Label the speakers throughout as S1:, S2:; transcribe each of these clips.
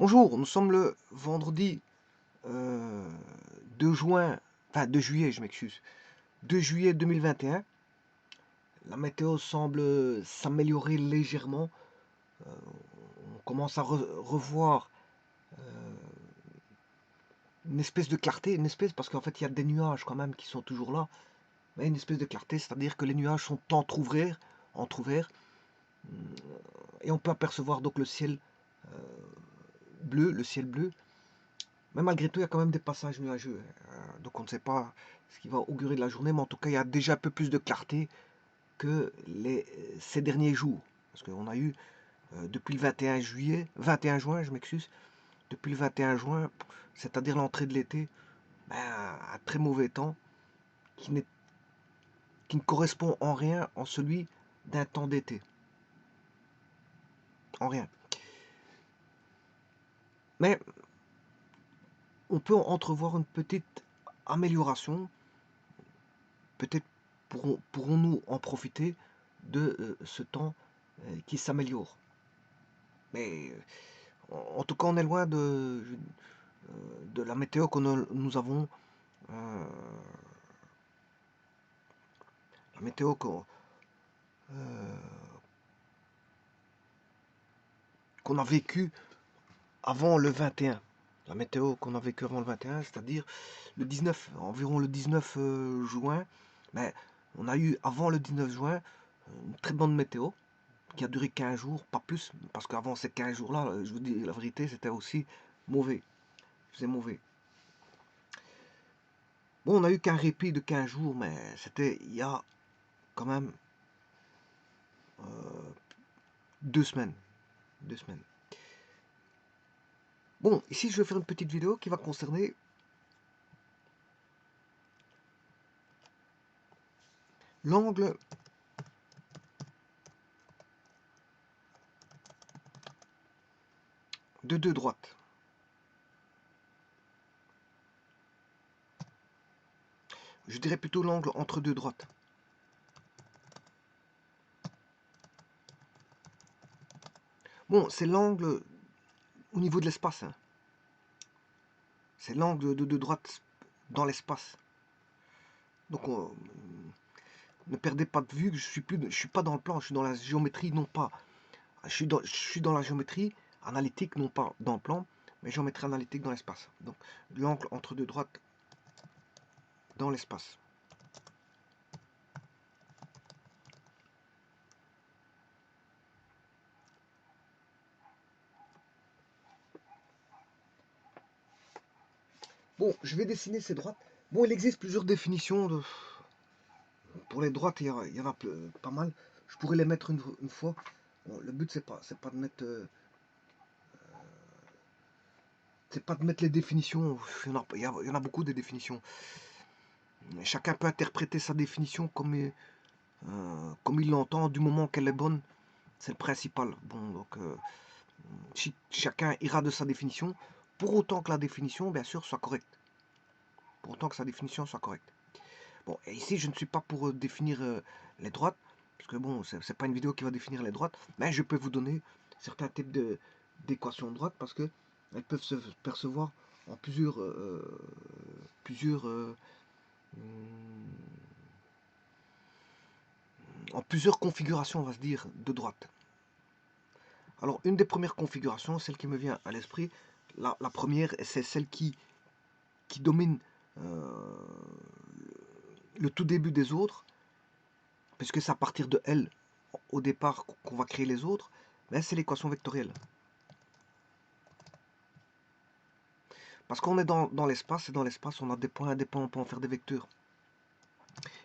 S1: Bonjour, nous sommes le vendredi 2 juin, enfin 2 juillet, je m'excuse, 2 juillet 2021. La météo semble s'améliorer légèrement. Euh, on commence à revoir une espèce de clarté, une espèce parce qu'en fait il y a des nuages quand même qui sont toujours là, mais une espèce de clarté, c'est-à-dire que les nuages sont entr'ouverts, et on peut apercevoir donc le ciel bleu. Mais malgré tout, il y a quand même des passages nuageux. Donc on ne sait pas ce qui va augurer de la journée, mais en tout cas, il y a déjà un peu plus de clarté que ces derniers jours. Parce qu'on a eu, depuis le 21 juin, je m'excuse, depuis le 21 juin, c'est-à-dire l'entrée de l'été, ben, un très mauvais temps qui, qui ne correspond en rien en celui d'un temps d'été. En rien. Mais on peut entrevoir une petite amélioration. Peut-être pourrons-nous en profiter de ce temps qui s'améliore. Mais en tout cas, on est loin de la météo que nous avons. euh, la météo qu'on a vécue avant le 21. La météo qu'on a vécue avant le 21, c'est-à-dire le 19, environ le 19 juin. Mais on a eu avant le 19 juin une très bonne météo qui a duré 15 jours, pas plus, parce qu'avant ces 15 jours-là, je vous dis la vérité, c'était aussi mauvais. C'est mauvais. Bon, on a eu qu'un répit de 15 jours, mais c'était il y a quand même 2 semaines. 2 semaines. Bon, ici je vais faire une petite vidéo qui va concerner l'angle de deux droites. Je dirais plutôt l'angle entre deux droites. Bon, c'est l'angle au niveau de l'espace. Hein. C'est l'angle de deux droites dans l'espace. Donc, ne perdez pas de vue que je suis pas dans le plan, je suis dans la géométrie, non pas. Je suis dans la géométrie analytique, non pas dans le plan, mais géométrie analytique dans l'espace. Donc, l'angle entre deux droites dans l'espace. Bon, je vais dessiner ces droites. Bon, il existe plusieurs définitions pour les droites, il y en a pas mal. Je pourrais les mettre une fois. Bon, le but c'est pas de mettre, les définitions. Il y en a beaucoup des définitions. Chacun peut interpréter sa définition comme il l'entend, du moment qu'elle est bonne. C'est le principal. Bon, donc chacun ira de sa définition, pour autant que la définition, bien sûr, soit correcte. Pour autant que sa définition soit correcte. Bon, et ici, je ne suis pas pour définir les droites, parce que bon, c'est pas une vidéo qui va définir les droites, mais je peux vous donner certains types d'équations de droite, parce que elles peuvent se percevoir en plusieurs configurations, on va se dire, de droite. Alors, une des premières configurations, celle qui me vient à l'esprit, la première, c'est celle qui domine le tout début des autres, puisque c'est à partir de L au départ qu'on va créer les autres, mais c'est l'équation vectorielle. Parce qu'on est dans l'espace, et dans l'espace, on a des points, on peut en faire des vecteurs.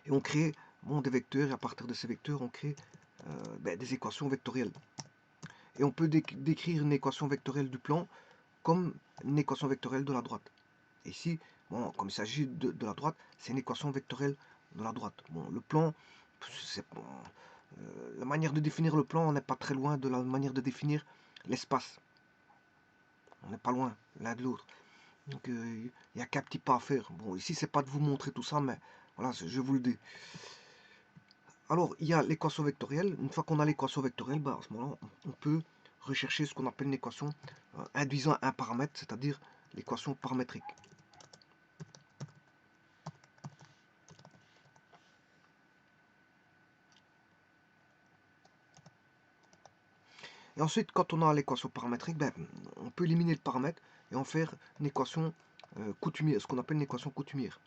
S1: Et on crée des vecteurs, et à partir de ces vecteurs, on crée des équations vectorielles. Et on peut décrire une équation vectorielle du plan comme une équation vectorielle de la droite. Et ici, bon, comme il s'agit de la droite, c'est une équation vectorielle de la droite. Bon, le plan, la manière de définir le plan, on n'est pas très loin de la manière de définir l'espace. On n'est pas loin l'un de l'autre. Donc il n'y a qu'un petit pas à faire. Bon, ici, c'est pas de vous montrer tout ça, mais voilà, je vous le dis. Alors, il y a l'équation vectorielle. Une fois qu'on a l'équation vectorielle, bah, à ce moment-là, on peut rechercher ce qu'on appelle une équation induisant un paramètre, c'est-à-dire l'équation paramétrique. Et ensuite, quand on a l'équation paramétrique, ben, on peut éliminer le paramètre et en faire une équation coutumière, ce qu'on appelle une équation coutumière.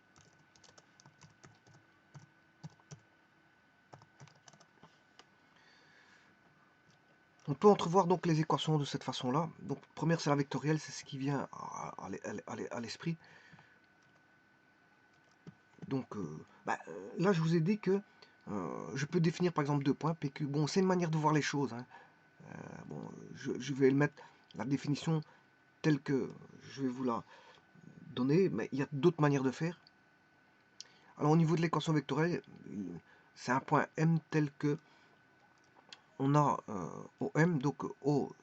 S1: On peut entrevoir donc les équations de cette façon-là. Donc, première, c'est la vectorielle, c'est ce qui vient à l'esprit. Donc, là, je vous ai dit que je peux définir par exemple deux points PQ. Bon, c'est une manière de voir les choses, hein. Bon, je vais le mettre, la définition telle que je vais vous la donner, mais il y a d'autres manières de faire. Alors, au niveau de l'équation vectorielle, c'est un point M tel que on a OM, donc O,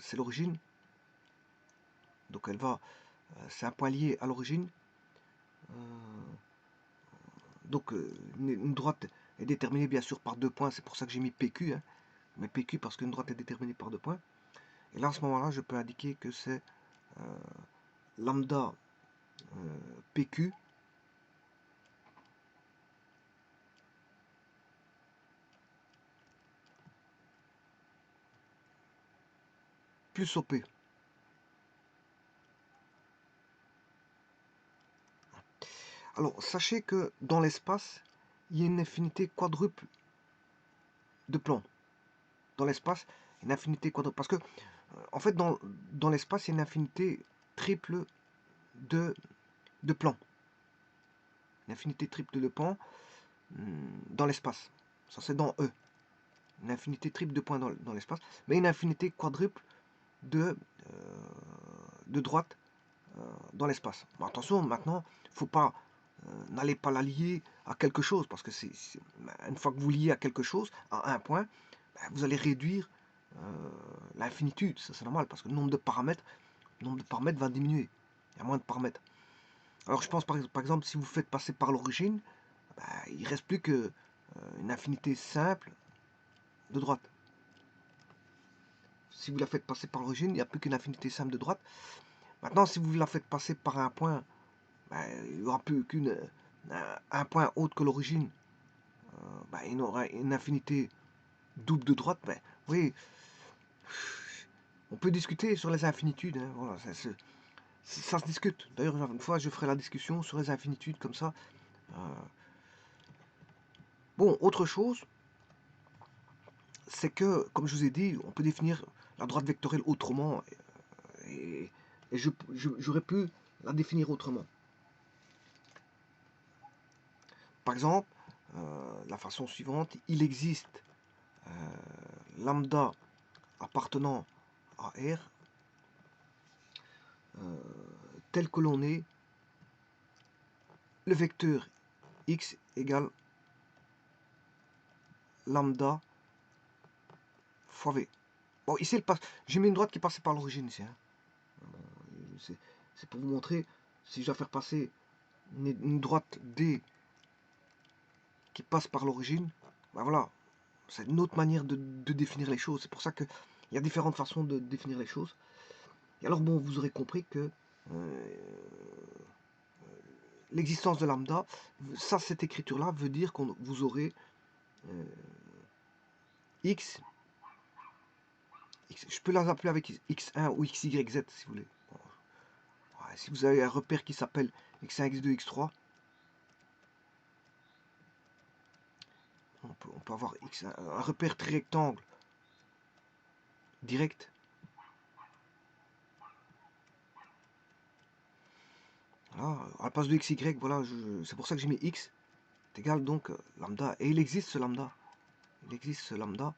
S1: c'est l'origine. Donc, elle va, c'est un point lié à l'origine. Donc, une droite est déterminée bien sûr par deux points, c'est pour ça que j'ai mis PQ, hein. Mais PQ parce qu'une droite est déterminée par deux points. Et là, à ce moment-là, je peux indiquer que c'est lambda PQ plus OP. Alors, sachez que dans l'espace, il y a une infinité quadruple de plans. Dans l'espace, une infinité quadruple. Parce que, en fait, dans l'espace, il y a une infinité triple de plans. Une infinité triple de plans dans l'espace. Ça, c'est dans E. Une infinité triple de points dans l'espace. Mais une infinité quadruple de droite dans l'espace. Bon, attention, maintenant, faut pas n'allez pas la lier à quelque chose, parce que une fois que vous liez à quelque chose, à un point, ben, vous allez réduire l'infinitude. Ça, c'est normal, parce que le nombre de paramètres va diminuer. Il y a moins de paramètres. Alors, je pense, par exemple, si vous faites passer par l'origine, ben, il ne reste plus que une infinité simple de droite. Si vous la faites passer par l'origine, il n'y a plus qu'une infinité simple de droite. Maintenant, si vous la faites passer par un point, ben, il n'y aura plus un point autre que l'origine. Ben, il y aura une infinité double de droite. Ben, vous voyez, on peut discuter sur les infinitudes. Hein, voilà, ça se discute. D'ailleurs, une fois, je ferai la discussion sur les infinitudes comme ça. Bon, autre chose, c'est que, comme je vous ai dit, on peut définir la droite vectorielle autrement. Et j'aurais pu la définir autrement. Par exemple, la façon suivante, il existe lambda appartenant à R tel que l'on est le vecteur x égale lambda fois v. Bon, ici, j'ai mis une droite qui passait par l'origine ici. Hein. C'est pour vous montrer, si je dois faire passer une droite D qui passe par l'origine, ben voilà, c'est une autre manière de définir les choses. C'est pour ça qu'il y a différentes façons de définir les choses. Et alors, bon, vous aurez compris que l'existence de lambda, ça, cette écriture-là veut dire que vous aurez x, je peux les appeler avec x1 ou xyz si vous voulez. Bon. Ouais, si vous avez un repère qui s'appelle x1, x2, x3, on peut avoir un repère trirectangle direct. Voilà, à la place de xy, voilà, c'est pour ça que j'ai mis x est égal donc lambda. Et il existe ce lambda. Il existe ce lambda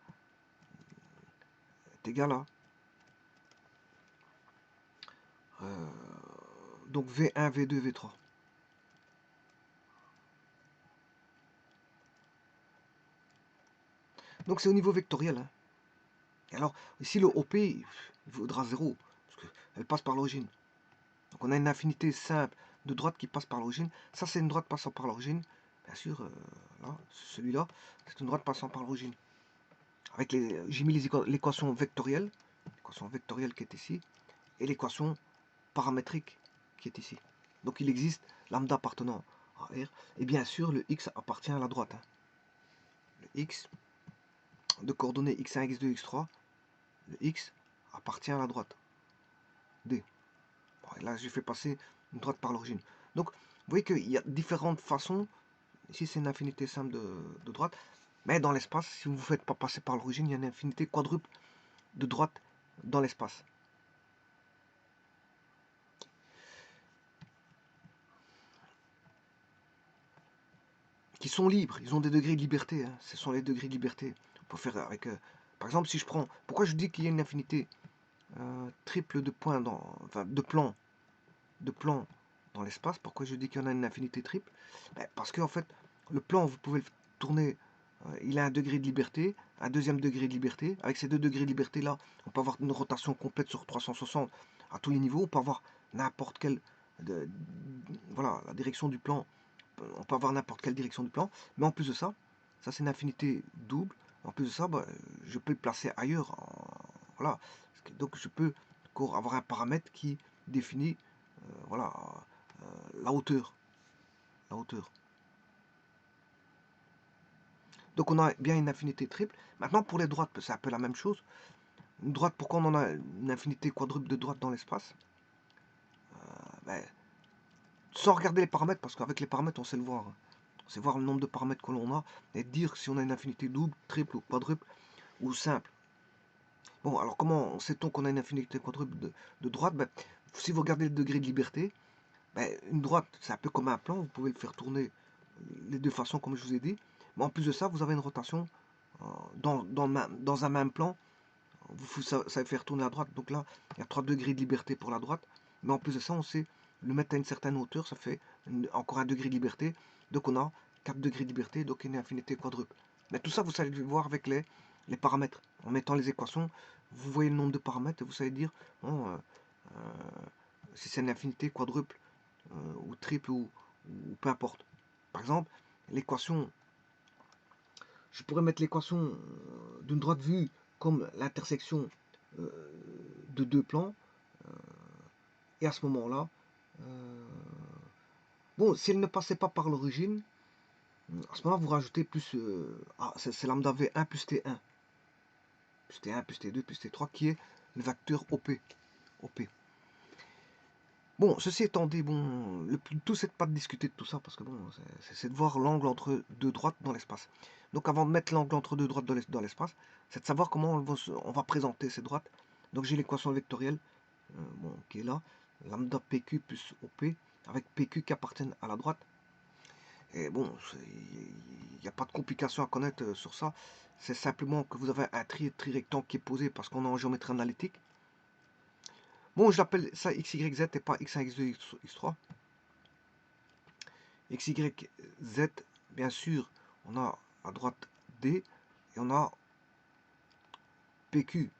S1: est égal à donc V1, V2, V3. Donc c'est au niveau vectoriel. Hein. Et alors, ici le OP, il vaudra 0, parce qu'elle passe par l'origine. Donc on a une infinité simple de droite qui passe par l'origine. Ça, c'est une droite passant par l'origine. Bien sûr, là, celui-là, c'est une droite passant par l'origine. J'ai mis l'équation vectorielle qui est ici. et l'équation paramétrique qui est ici. Donc il existe lambda appartenant à R, et bien sûr le x appartient à la droite. Hein. Le x de coordonnées x1, x2, x3, le x appartient à la droite. D. Bon, et là j'ai fait passer une droite par l'origine. Donc vous voyez qu'il y a différentes façons. Ici c'est une infinité simple de droite, mais dans l'espace, si vous ne vous faites pas passer par l'origine, il y a une infinité quadruple de droite dans l'espace. Qui sont libres, ils ont des degrés de liberté, hein. Ce sont les degrés de liberté. On peut faire avec, par exemple, si je prends, pourquoi je dis qu'il y a une infinité triple de points enfin, de plans dans l'espace. Pourquoi je dis qu'il y en a une infinité triple? Ben, parce que en fait, le plan, vous pouvez le tourner, il a un degré de liberté, un deuxième degré de liberté. Avec ces deux degrés de liberté là, on peut avoir une rotation complète sur 360 à tous les niveaux. On peut avoir n'importe quelle, voilà, la direction du plan. On peut avoir n'importe quelle direction du plan. Mais en plus de ça c'est une infinité double. En plus de ça, ben, je peux le placer ailleurs. Voilà. Donc je peux encore avoir un paramètre qui définit voilà, la hauteur. La hauteur. Donc on a bien une infinité triple. Maintenant pour les droites, c'est un peu la même chose. Une droite, pourquoi on en a une infinité quadruple de droites dans l'espace? Ben, sans regarder les paramètres, parce qu'avec les paramètres on sait le voir. On sait voir le nombre de paramètres que l'on a et dire si on a une infinité double, triple ou quadruple ou simple. Bon, alors comment sait-on qu'on a une infinité quadruple de droites? Ben, si vous regardez le degré de liberté, ben, une droite, c'est un peu comme un plan, vous pouvez le faire tourner les deux façons comme je vous ai dit. Mais en plus de ça, vous avez une rotation dans un même plan. Ça va faire tourner à droite. Donc là, il y a 3 degrés de liberté pour la droite. Mais en plus de ça, on sait le mettre à une certaine hauteur, ça fait encore un degré de liberté. Donc on a 4 degrés de liberté, donc une infinité quadruple. Mais tout ça, vous savez voir avec les paramètres. En mettant les équations, vous voyez le nombre de paramètres et vous savez dire bon, si c'est une infinité quadruple ou triple ou peu importe. Par exemple, l'équation, je pourrais mettre l'équation d'une droite vue comme l'intersection de deux plans. Et à ce moment-là, bon, si elle ne passait pas par l'origine, à ce moment-là, vous rajoutez plus, c'est lambda V1 plus T1. Plus T1, plus T2, plus T3, qui est le vecteur OP. OP. Bon, ceci étant dit, bon, le tout c'est pas de discuter de tout ça, parce que bon, c'est de voir l'angle entre deux droites dans l'espace. Donc avant de mettre l'angle entre deux droites dans l'espace, c'est de savoir comment on va présenter ces droites. Donc j'ai l'équation vectorielle, bon, qui est là, lambda PQ plus OP, avec PQ qui appartiennent à la droite. Et bon, il n'y a pas de complication à connaître sur ça. C'est simplement que vous avez un tri-rectangle qui est posé parce qu'on est en géométrie analytique. Bon, je l'appelle ça x, y, z et pas x1, x2, x3. X, y, z, bien sûr, on a à droite D et on a PQ.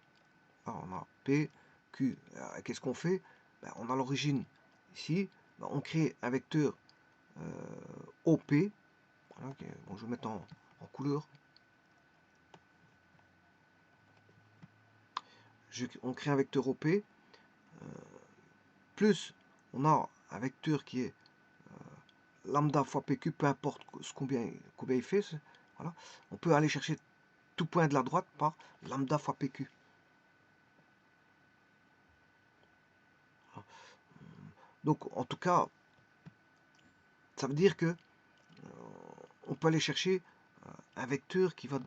S1: Alors, on a PQ. Qu'est-ce qu'on fait? Ben, on a l'origine ici. Ben, on crée un vecteur OP. Okay. Bon, je vais mettre en couleur. On crée un vecteur OP. Plus on a un vecteur qui est lambda fois PQ, peu importe combien il fait. Voilà. On peut aller chercher tout point de la droite par lambda fois PQ. Donc en tout cas, ça veut dire que on peut aller chercher un vecteur qui va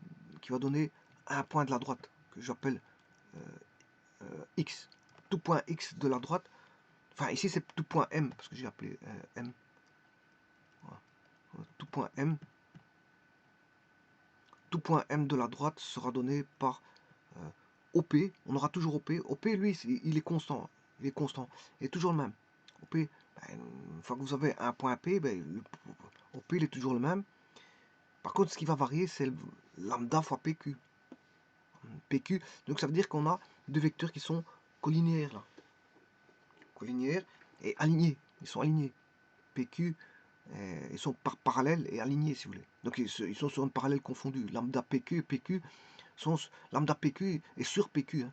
S1: donner un point de la droite, que j'appelle x. Tout point x de la droite, enfin ici c'est tout point m, parce que j'ai appelé m. Voilà. Tout point m. Tout point m de la droite sera donné par OP. On aura toujours OP. OP, lui, il est constant. Il est constant. Il est toujours le même. OP, ben, une fois que vous avez un point P, ben, OP il est toujours le même. Par contre, ce qui va varier, c'est lambda fois PQ. PQ, donc ça veut dire qu'on a deux vecteurs qui sont collinéaires là. Collinéaires et alignés. Ils sont alignés. PQ, ils sont parallèles et alignés si vous voulez. Donc ils sont sur une parallèle confondue. Lambda PQ et PQ sont lambda PQ est sur PQ. Hein.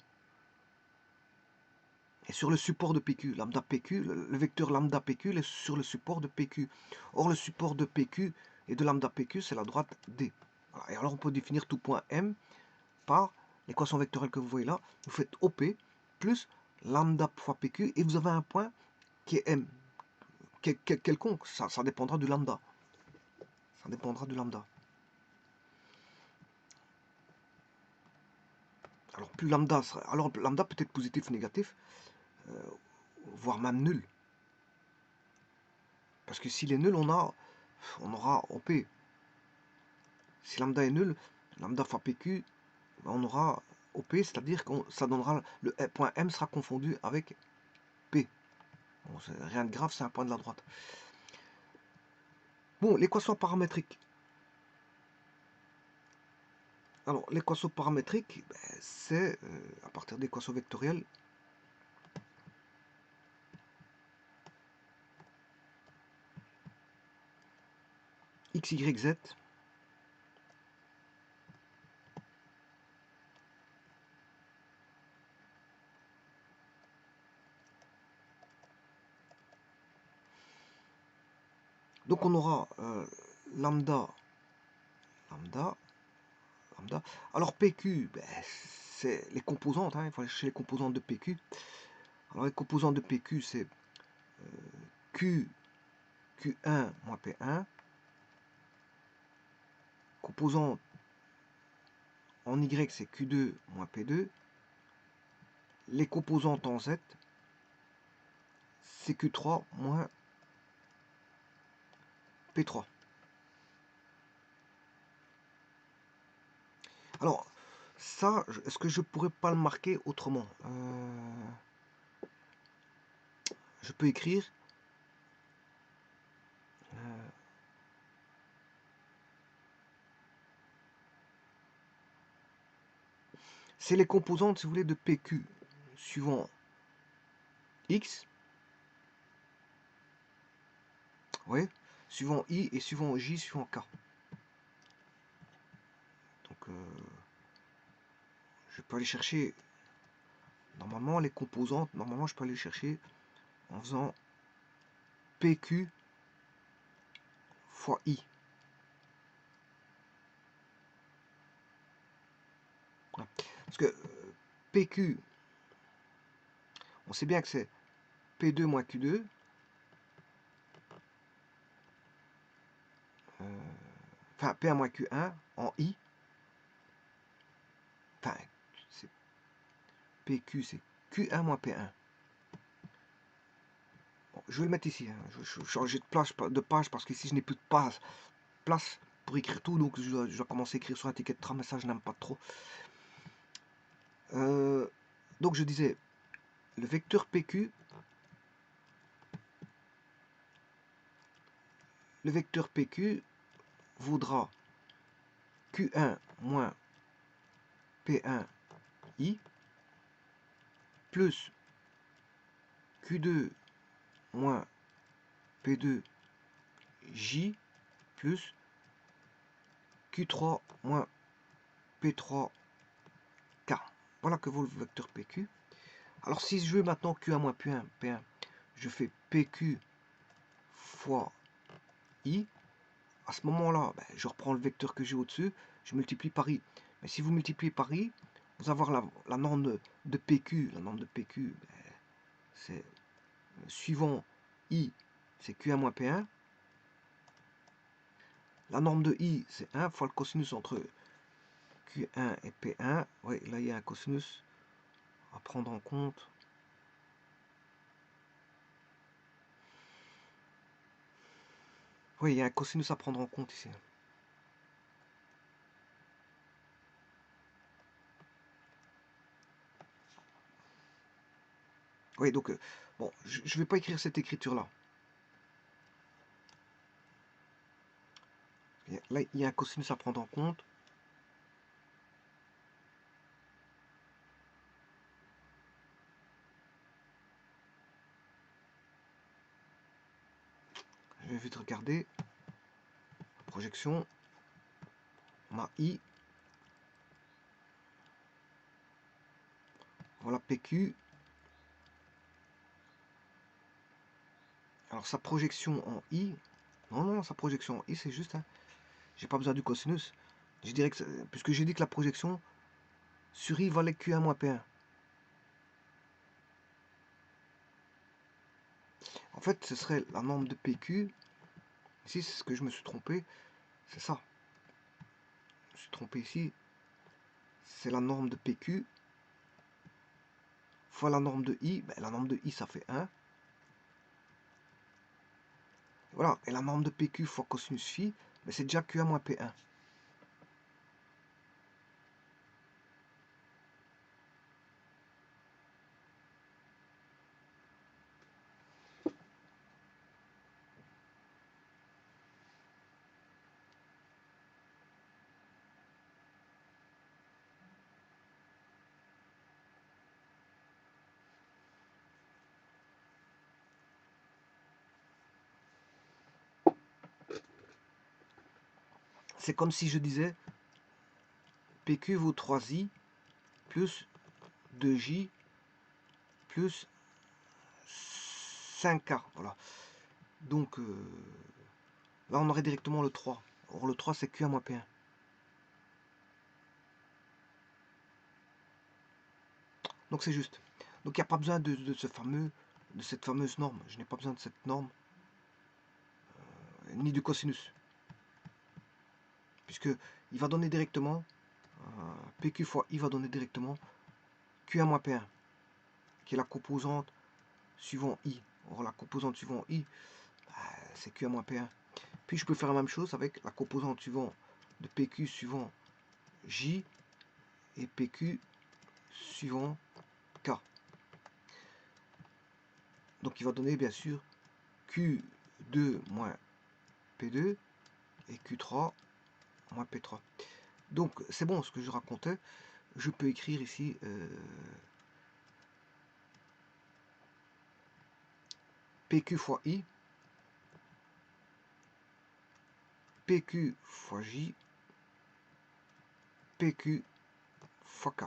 S1: est sur le support de PQ. Lambda PQ, le vecteur lambda PQ est sur le support de PQ. Or, le support de PQ et de lambda PQ, c'est la droite D. Voilà. Et alors, on peut définir tout point M par l'équation vectorielle que vous voyez là. Vous faites OP plus lambda fois PQ et vous avez un point qui est M. Quelconque, ça dépendra du lambda. Ça dépendra du lambda. Alors, plus lambda sera, alors lambda peut être positif ou négatif, voire même nul. Parce que s'il est nul, on aura OP. Si lambda est nul, lambda fois PQ, on aura OP, c'est-à-dire que ça donnera le point M sera confondu avec P. Bon, rien de grave, c'est un point de la droite. Bon, l'équation paramétrique. Alors, l'équation paramétrique, ben, c'est à partir d'équations vectorielles. X, Y, Z. Donc on aura lambda. Alors PQ, ben, c'est les composantes, hein, il faut aller chercher les composantes de PQ. Alors les composantes de PQ, c'est Q1 moins P1. Composante en Y, c'est Q2 moins P2. Les composantes en Z, c'est Q3 moins P3. Alors, ça, est-ce que je pourrais pas le marquer autrement? Je peux écrire c'est les composantes, si vous voulez, de PQ suivant X, ouais, suivant I et suivant J, suivant K. Donc, je peux aller chercher, normalement, les composantes, normalement, je peux aller chercher en faisant PQ fois I. Voilà. Parce que PQ, on sait bien que c'est P2 moins Q2. Enfin, P1 moins Q1 en I. Enfin, c'est PQ, c'est Q1 moins P1. Bon, je vais le mettre ici. Hein. Je vais changer de page parce qu'ici, je n'ai plus de place pour écrire tout. Donc, je dois commencer à écrire sur un ticket de tram. Mais ça, je n'aime pas trop. Donc, je disais, le vecteur PQ, vaudra Q1 moins P1I plus Q2 moins P2J plus Q3 moins P3K. Voilà que vaut le vecteur PQ. Alors si je veux maintenant Q1 moins P1, je fais PQ fois I. À ce moment-là, ben, je reprends le vecteur que j'ai au-dessus, je multiplie par I. Mais si vous multipliez par I, vous allez avoir la norme de PQ. La norme de PQ, ben, c'est suivant I, c'est Q1 moins P1. La norme de I, c'est 1 fois le cosinus entre Q1 et P1. Oui, là, il y a un cosinus à prendre en compte. Oui, il y a un cosinus à prendre en compte ici. Oui, donc, bon, je ne vais pas écrire cette écriture-là. Là, il y a un cosinus à prendre en compte. Je vais vite regarder. Projection. On a I. Voilà PQ. Alors sa projection en I, non, sa projection en I, c'est juste, hein, j'ai pas besoin du cosinus. Je dirais que, puisque j'ai dit que la projection sur I valait Q1 moins P1. En fait, ce serait la norme de PQ. Ici, c'est ce que je me suis trompé. C'est ça. Je me suis trompé ici. C'est la norme de PQ fois la norme de I. Ben, la norme de I, ça fait 1. Voilà. Et la norme de PQ fois cosinus phi, ben, c'est déjà Q1 moins P1. C'est comme si je disais PQ vaut 3i plus 2j plus 5k. Voilà. Donc là, on aurait directement le 3. Or, le 3, c'est Q1 moins P1. Donc, c'est juste. Donc, il n'y a pas besoin de cette fameuse norme. Je n'ai pas besoin de cette norme, ni du cosinus. Puisque il va donner directement, PQ fois I va donner directement Q1 moins P1, qui est la composante suivant I. Or, la composante suivant I, c'est Q1 moins P1. Puis, je peux faire la même chose avec la composante suivant de PQ suivant J et PQ suivant K. Donc, il va donner, bien sûr, Q2 moins P2 et Q3 moins P3. Donc, c'est bon ce que je racontais. Je peux écrire ici PQ fois I, PQ fois J, PQ fois K.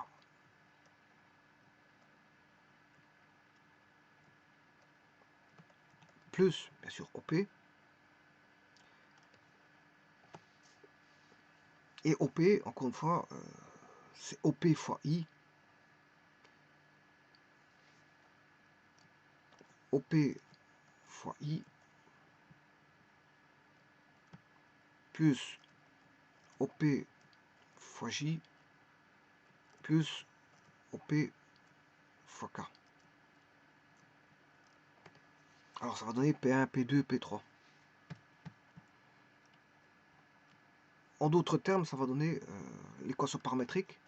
S1: Plus, bien sûr, OP. Et OP, encore une fois, c'est OP fois I. OP fois I plus OP fois J plus OP fois K. Alors ça va donner P1, P2, P3. En d'autres termes, ça va donner l'équation paramétrique.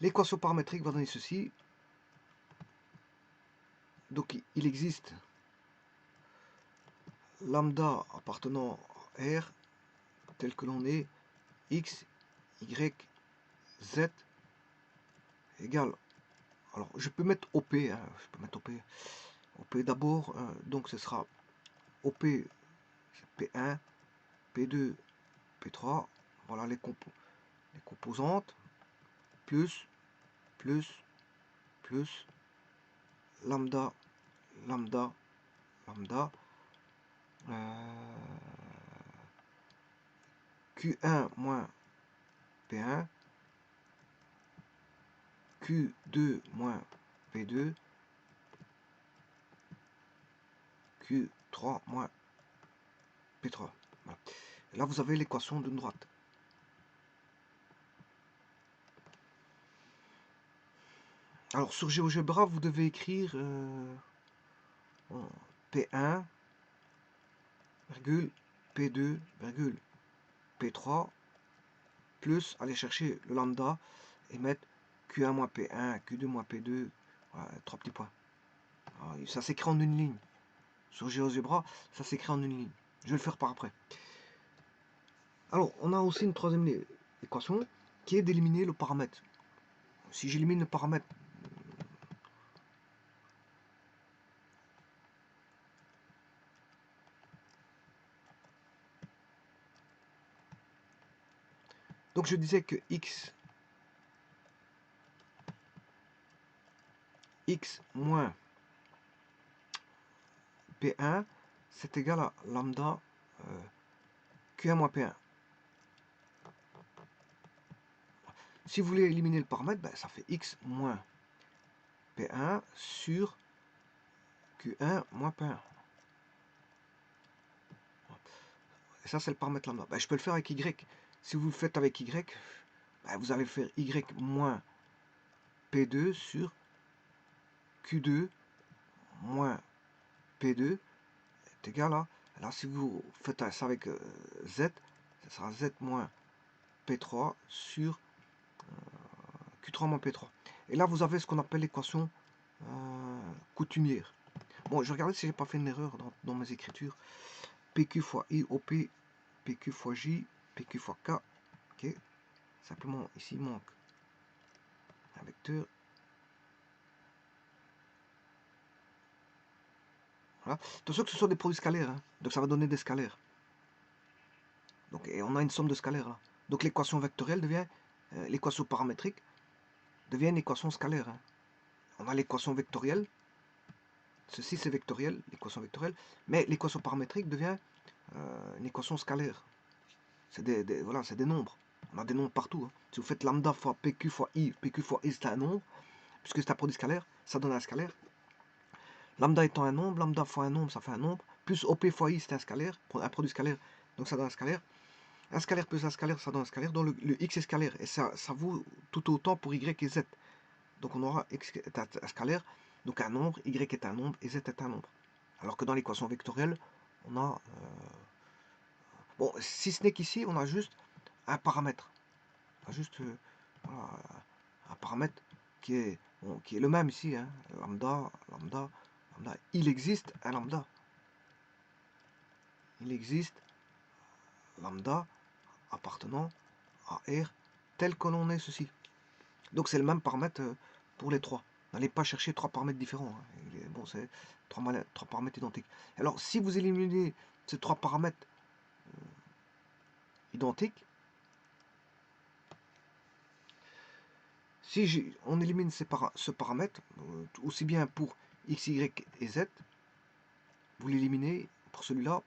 S1: L'équation paramétrique va donner ceci. Donc il existe lambda appartenant à R tel que l'on est x, y, z égale. Alors je peux mettre OP, hein, je peux mettre OP d'abord, donc ce sera OP P1, P2, P3, voilà les composantes, plus, lambda, lambda, lambda, Q1 moins P1, Q2 moins P2, Q3 moins P3. Voilà. Là, vous avez l'équation d'une droite. Alors, sur GeoGebra, vous devez écrire P1, virgule, P2, virgule, P3, plus aller chercher le lambda et mettre Q1 moins P1, Q2 moins P2, voilà, 3 petits points. Alors, ça s'écrit en une ligne. Sur GeoGebra, ça s'écrit en une ligne. Je vais le faire par après. Alors, on a aussi une troisième équation qui est d'éliminer le paramètre. Si j'élimine le paramètre, donc je disais que x x moins P1, c'est égal à lambda Q1 moins P1. Si vous voulez éliminer le paramètre, ben, ça fait x moins P1 sur Q1 moins P1. Et ça, c'est le paramètre lambda. Ben, je peux le faire avec y. Si vous le faites avec y, ben, vous allez faire y moins P2 sur Q2 moins P2 est égal à... Alors, si vous faites ça avec Z, ça sera Z moins P3 sur Q3 moins P3. Et là, vous avez ce qu'on appelle l'équation coutumière. Bon, je regardais si j'ai pas fait une erreur dans mes écritures. PQ fois I, OP, PQ fois J, PQ fois K. Ok. Simplement, ici, il manque un vecteur. Voilà. Attention que ce soit des produits scalaires. Hein. Donc, ça va donner des scalaires. Donc, et on a une somme de scalaires là. Donc, l'équation vectorielle devient, l'équation paramétrique devient une équation scalaire. Hein. On a l'équation vectorielle. Ceci, c'est vectoriel, l'équation vectorielle. Mais l'équation paramétrique devient une équation scalaire. C'est voilà, c'est des nombres. On a des nombres partout. Hein. Si vous faites lambda fois PQ fois I c'est un nombre, puisque c'est un produit scalaire, ça donne un scalaire. Lambda étant un nombre, lambda fois un nombre, ça fait un nombre. Plus OP fois I, c'est un scalaire, un produit scalaire, donc ça donne un scalaire. Un scalaire plus un scalaire, ça donne un scalaire. Donc le X est scalaire. Et ça vaut tout autant pour Y et Z. Donc on aura X est un scalaire, donc un nombre, Y est un nombre et Z est un nombre. Alors que dans l'équation vectorielle, on a... bon, si ce n'est qu'ici, on a juste un paramètre. On a juste voilà, un paramètre qui est le même ici. Hein. Lambda, lambda, lambda. Il existe un lambda. Il existe lambda appartenant à R tel que l'on est ceci. Donc c'est le même paramètre pour les trois. N'allez pas chercher trois paramètres différents. Hein. Bon, c'est trois paramètres identiques. Alors si vous éliminez ces trois paramètres identiques, si on élimine ce paramètre, aussi bien pour x, y et z, vous l'éliminez pour celui-là,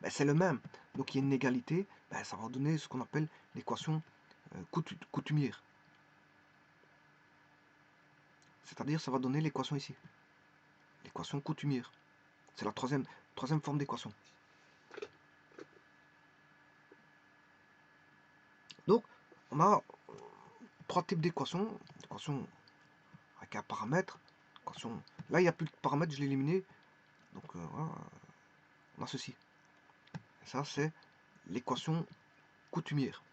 S1: ben c'est le même. Donc il y a une égalité, ben ça va donner ce qu'on appelle l'équation coutumière. C'est-à-dire ça va donner l'équation ici. L'équation coutumière. C'est la troisième forme d'équation. Donc on a trois types d'équations. Équation avec un paramètre. Équation... Là il n'y a plus de paramètre, je l'ai éliminé. Donc voilà, on a ceci. Et ça c'est l'équation coutumière.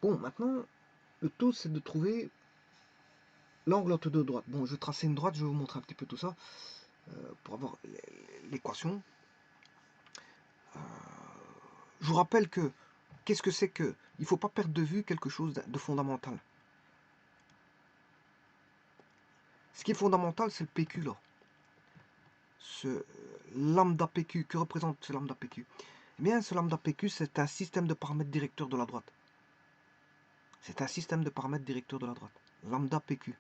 S1: Bon, maintenant, le tout c'est de trouver l'angle entre deux droites. Bon, je vais tracer une droite, je vais vous montrer un petit peu tout ça pour avoir l'équation. Je vous rappelle que, qu'est-ce que c'est que... Il ne faut pas perdre de vue quelque chose de fondamental. Ce qui est fondamental, c'est le PQ là. Ce lambda PQ, que représente ce lambda PQ? Eh bien, ce lambda PQ, c'est un système de paramètres directeurs de la droite. C'est un système de paramètres directeurs de la droite. Lambda PQ.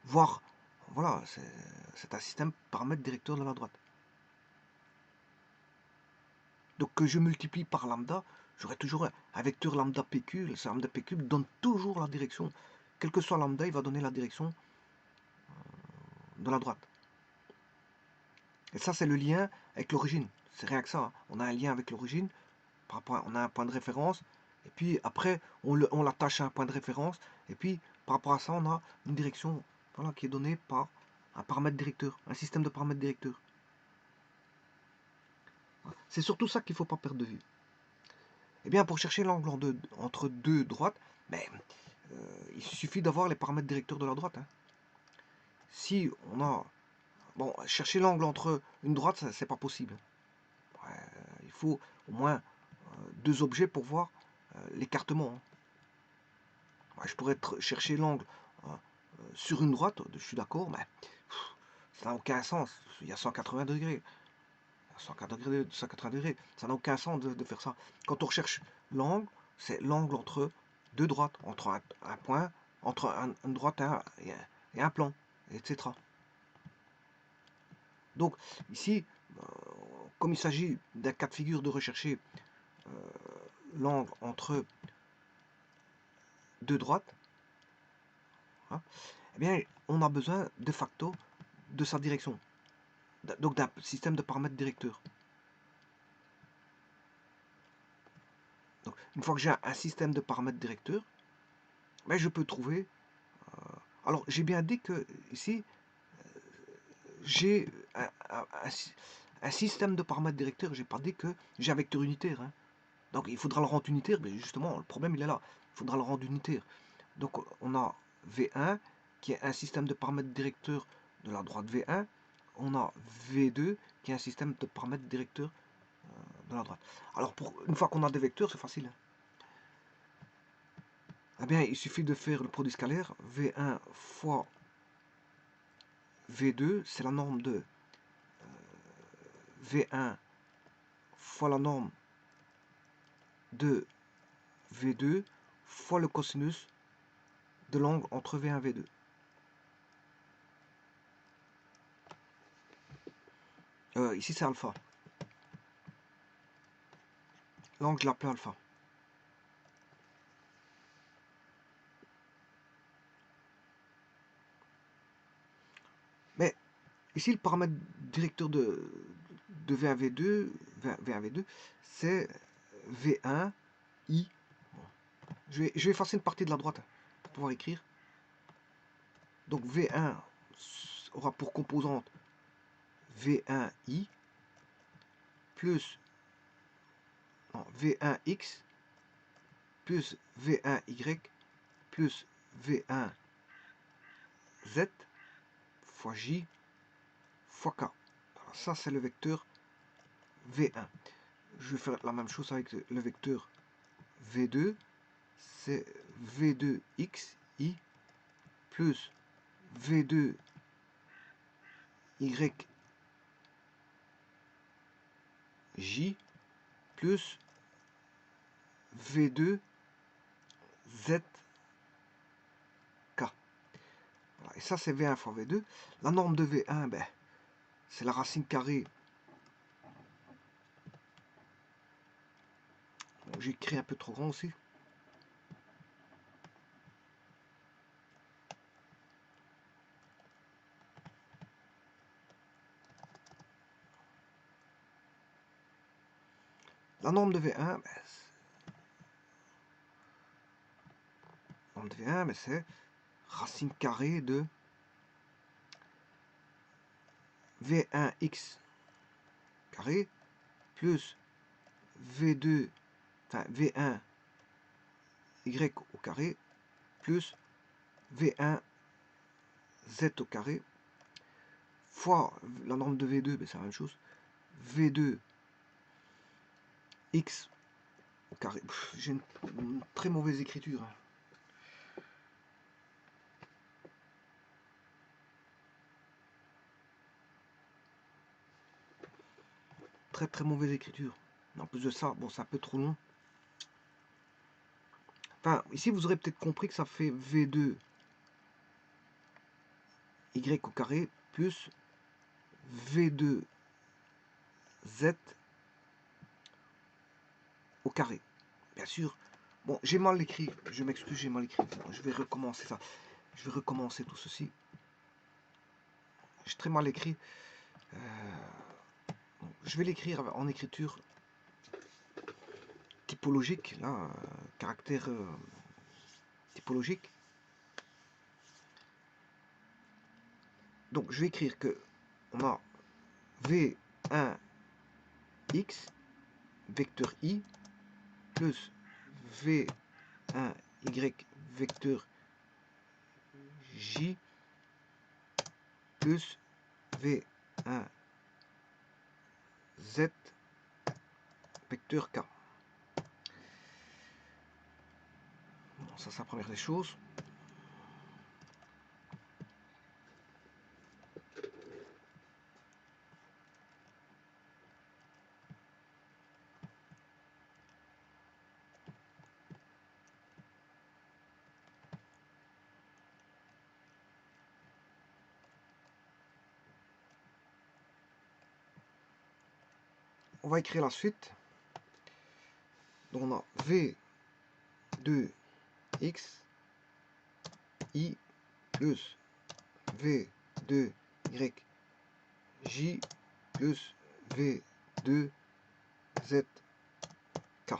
S1: Voire, voilà, c'est un système paramètre directeur de la droite. Donc que je multiplie par lambda, j'aurai toujours un vecteur lambda PQ. Ce lambda PQ donne toujours la direction. Quel que soit lambda, il va donner la direction de la droite. Et ça, c'est le lien avec l'origine. C'est rien que ça. On a un lien avec l'origine. On a un point de référence. Et puis après, on l'attache à un point de référence. Et puis, par rapport à ça, on a une direction voilà, qui est donnée par un paramètre directeur. Un système de paramètres directeurs. C'est surtout ça qu'il ne faut pas perdre de vue. Eh bien, pour chercher l'angle entre deux droites, ben, il suffit d'avoir les paramètres directeurs de la droite. Hein. Si on a... Bon, chercher l'angle entre une droite, c'est pas possible. Il faut au moins deux objets pour voir l'écartement. Hein. Ouais, je pourrais chercher l'angle sur une droite, je suis d'accord, mais ça n'a aucun sens. Il y a 180 degrés. 180 degrés. Ça n'a aucun sens de faire ça. Quand on recherche l'angle, c'est l'angle entre deux droites, entre un point, entre une droite et un plan, etc. Donc ici, comme il s'agit d'un cas de figure de rechercher l'angle entre deux droites, hein, eh bien, on a besoin de facto de sa direction, donc d'un système de paramètres directeurs. Donc, une fois que j'ai un système de paramètres directeurs, ben, je peux trouver. Alors, j'ai bien dit que ici, j'ai un système de paramètres directeurs. J'ai pas dit que j'ai un vecteur unitaire. Hein. Donc, il faudra le rendre unitaire. Mais justement, le problème, il est là. Il faudra le rendre unitaire. Donc, on a V1 qui est un système de paramètres directeurs de la droite V1. On a V2 qui est un système de paramètres directeurs de la droite. Alors, une fois qu'on a des vecteurs, c'est facile. Hein. Eh bien, il suffit de faire le produit scalaire. V1 fois V2, c'est la norme de V1 fois la norme de V2 fois le cosinus de l'angle entre V1 et V2. Ici, c'est alpha. L'angle, je l'appelle alpha. Mais ici, le paramètre directeur de V1, V2, V1, V2, c'est V1, I. Je vais effacer une partie de la droite pour pouvoir écrire. Donc V1 aura pour composante V1I plus V1X plus V1Y plus V1Z fois J fois K. Alors ça, c'est le vecteur V1. Je vais faire la même chose avec le vecteur V2. C'est V2XI plus V2YJ plus V2ZK. Voilà. Et ça, c'est V1 fois V2. La norme de V1, ben, c'est la racine carrée. Bon, j'ai écrit un peu trop grand aussi. La norme de V1, ben, c'est racine carrée de V1x carré plus V2, enfin V1y au carré plus V1z au carré fois la norme de V2, ben c'est la même chose, V2x au carré. J'ai une très mauvaise écriture. Hein. Très mauvaise écriture. En plus de ça, bon, c'est un peu trop long. Enfin, ici, vous aurez peut-être compris que ça fait V2 y au carré plus V2 z au carré. Bien sûr. Bon, j'ai mal écrit. Je m'excuse, j'ai mal écrit. Bon, je vais recommencer ça. Je vais recommencer tout ceci. J'ai très mal écrit. Je vais l'écrire en écriture typologique, là, caractère typologique. Donc, je vais écrire que on a V1x vecteur I plus V1y vecteur J plus V1Z vecteur K. Bon, ça c'est la première des choses. On va écrire la suite. Donc on a V2x i plus V2y j plus V2z k.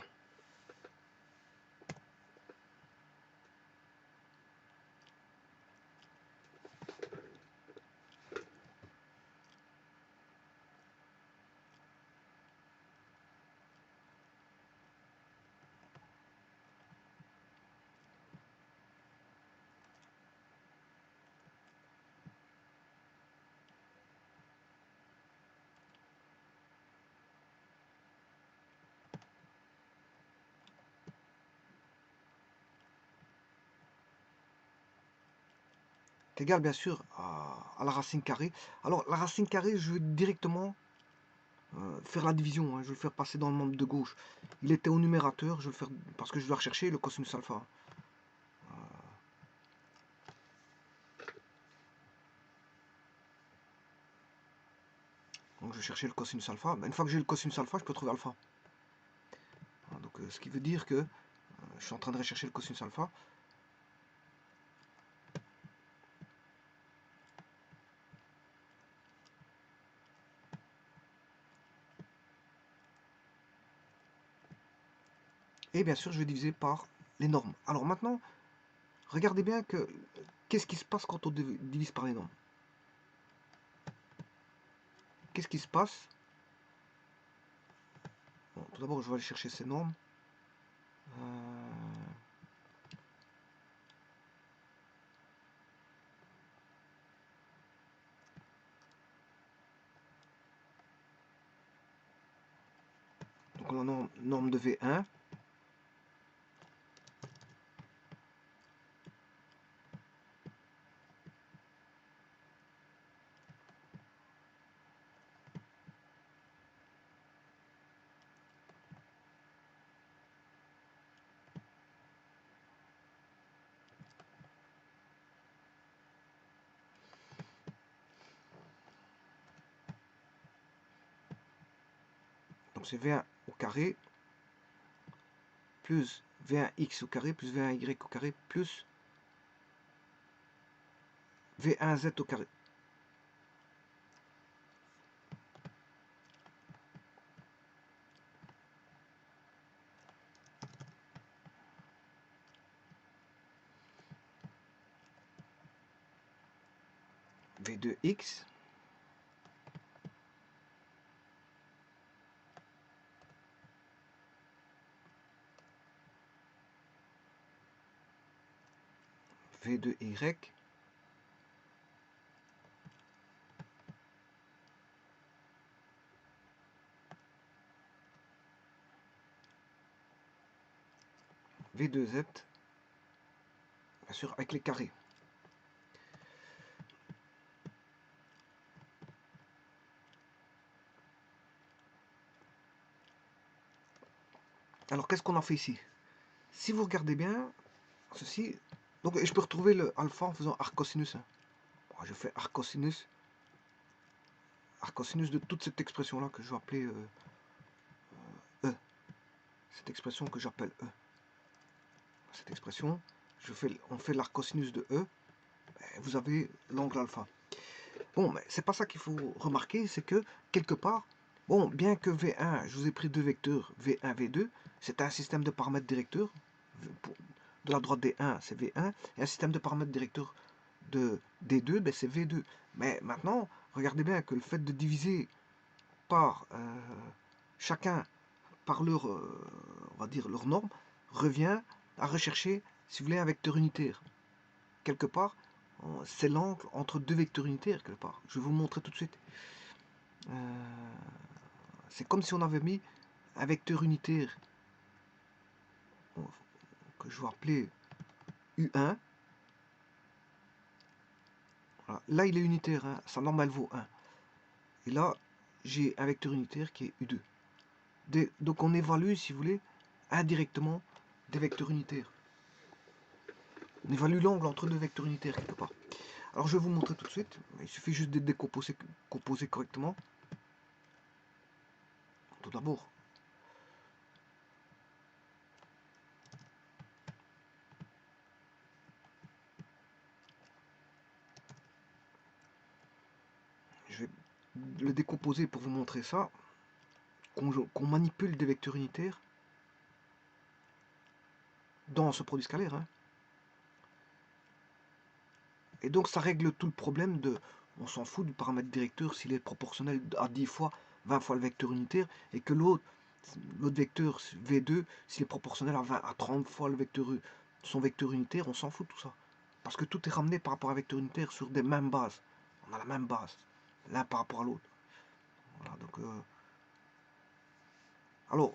S1: Est égal bien sûr à la racine carrée. Alors la racine carrée, je vais directement faire la division, hein. Je vais le faire passer dans le membre de gauche. Il était au numérateur, je vais le faire parce que je dois rechercher le cosinus alpha. Donc je vais chercher le cosinus alpha. Une fois que j'ai le cosinus alpha, je peux trouver alpha. Donc ce qui veut dire que je suis en train de rechercher le cosinus alpha. Et bien sûr, je vais diviser par les normes. Alors maintenant, regardez bien que qu'est-ce qui se passe quand on divise par les normes. Qu'est-ce qui se passe? Bon, tout d'abord, je vais aller chercher ces normes. Donc on a norme de V1. Donc c'est V1 au carré plus V1x au carré plus V1y au carré plus V1z au carré. V2x V2y V2z, bien sûr avec les carrés. Alors qu'est-ce qu'on a fait ici? Si vous regardez bien, ceci, donc je peux retrouver le alpha en faisant arc cosinus. Bon, je fais arc cosinus de toute cette expression là que je vais appeler E. Cette expression que j'appelle E. Cette expression, on fait l'arc cosinus de E, et vous avez l'angle alpha. Bon, mais c'est pas ça qu'il faut remarquer, c'est que quelque part, bon, bien que V1, je vous ai pris deux vecteurs, V1, V2, c'est un système de paramètres directeurs. De la droite des 1, c'est V1, et un système de paramètres directeurs de D2, ben c'est V2. Mais maintenant, regardez bien que le fait de diviser par chacun par leur, on va dire, leur norme, revient à rechercher, si vous voulez, un vecteur unitaire. Quelque part, c'est l'angle entre deux vecteurs unitaires, quelque part. Je vais vous le montrer tout de suite. C'est comme si on avait mis un vecteur unitaire que je vais appeler U1. Voilà. Là, il est unitaire, hein. Sa norme, elle vaut 1. Et là, j'ai un vecteur unitaire qui est U2. Donc, on évalue, si vous voulez, indirectement des vecteurs unitaires. On évalue l'angle entre deux vecteurs unitaires, quelque part. Alors, je vais vous montrer tout de suite. Il suffit juste de décomposer correctement. Tout d'abord, je vais le décomposer pour vous montrer ça. Qu'on manipule des vecteurs unitaires dans ce produit scalaire. Hein. Et donc ça règle tout le problème de... On s'en fout du paramètre directeur s'il est proportionnel à 10 fois, 20 fois le vecteur unitaire, et que l'autre vecteur V2, s'il est proportionnel à 30 fois son vecteur unitaire, on s'en fout de tout ça. Parce que tout est ramené par rapport à un vecteur unitaire sur des mêmes bases. On a la même base, l'un par rapport à l'autre. Voilà, donc... Alors,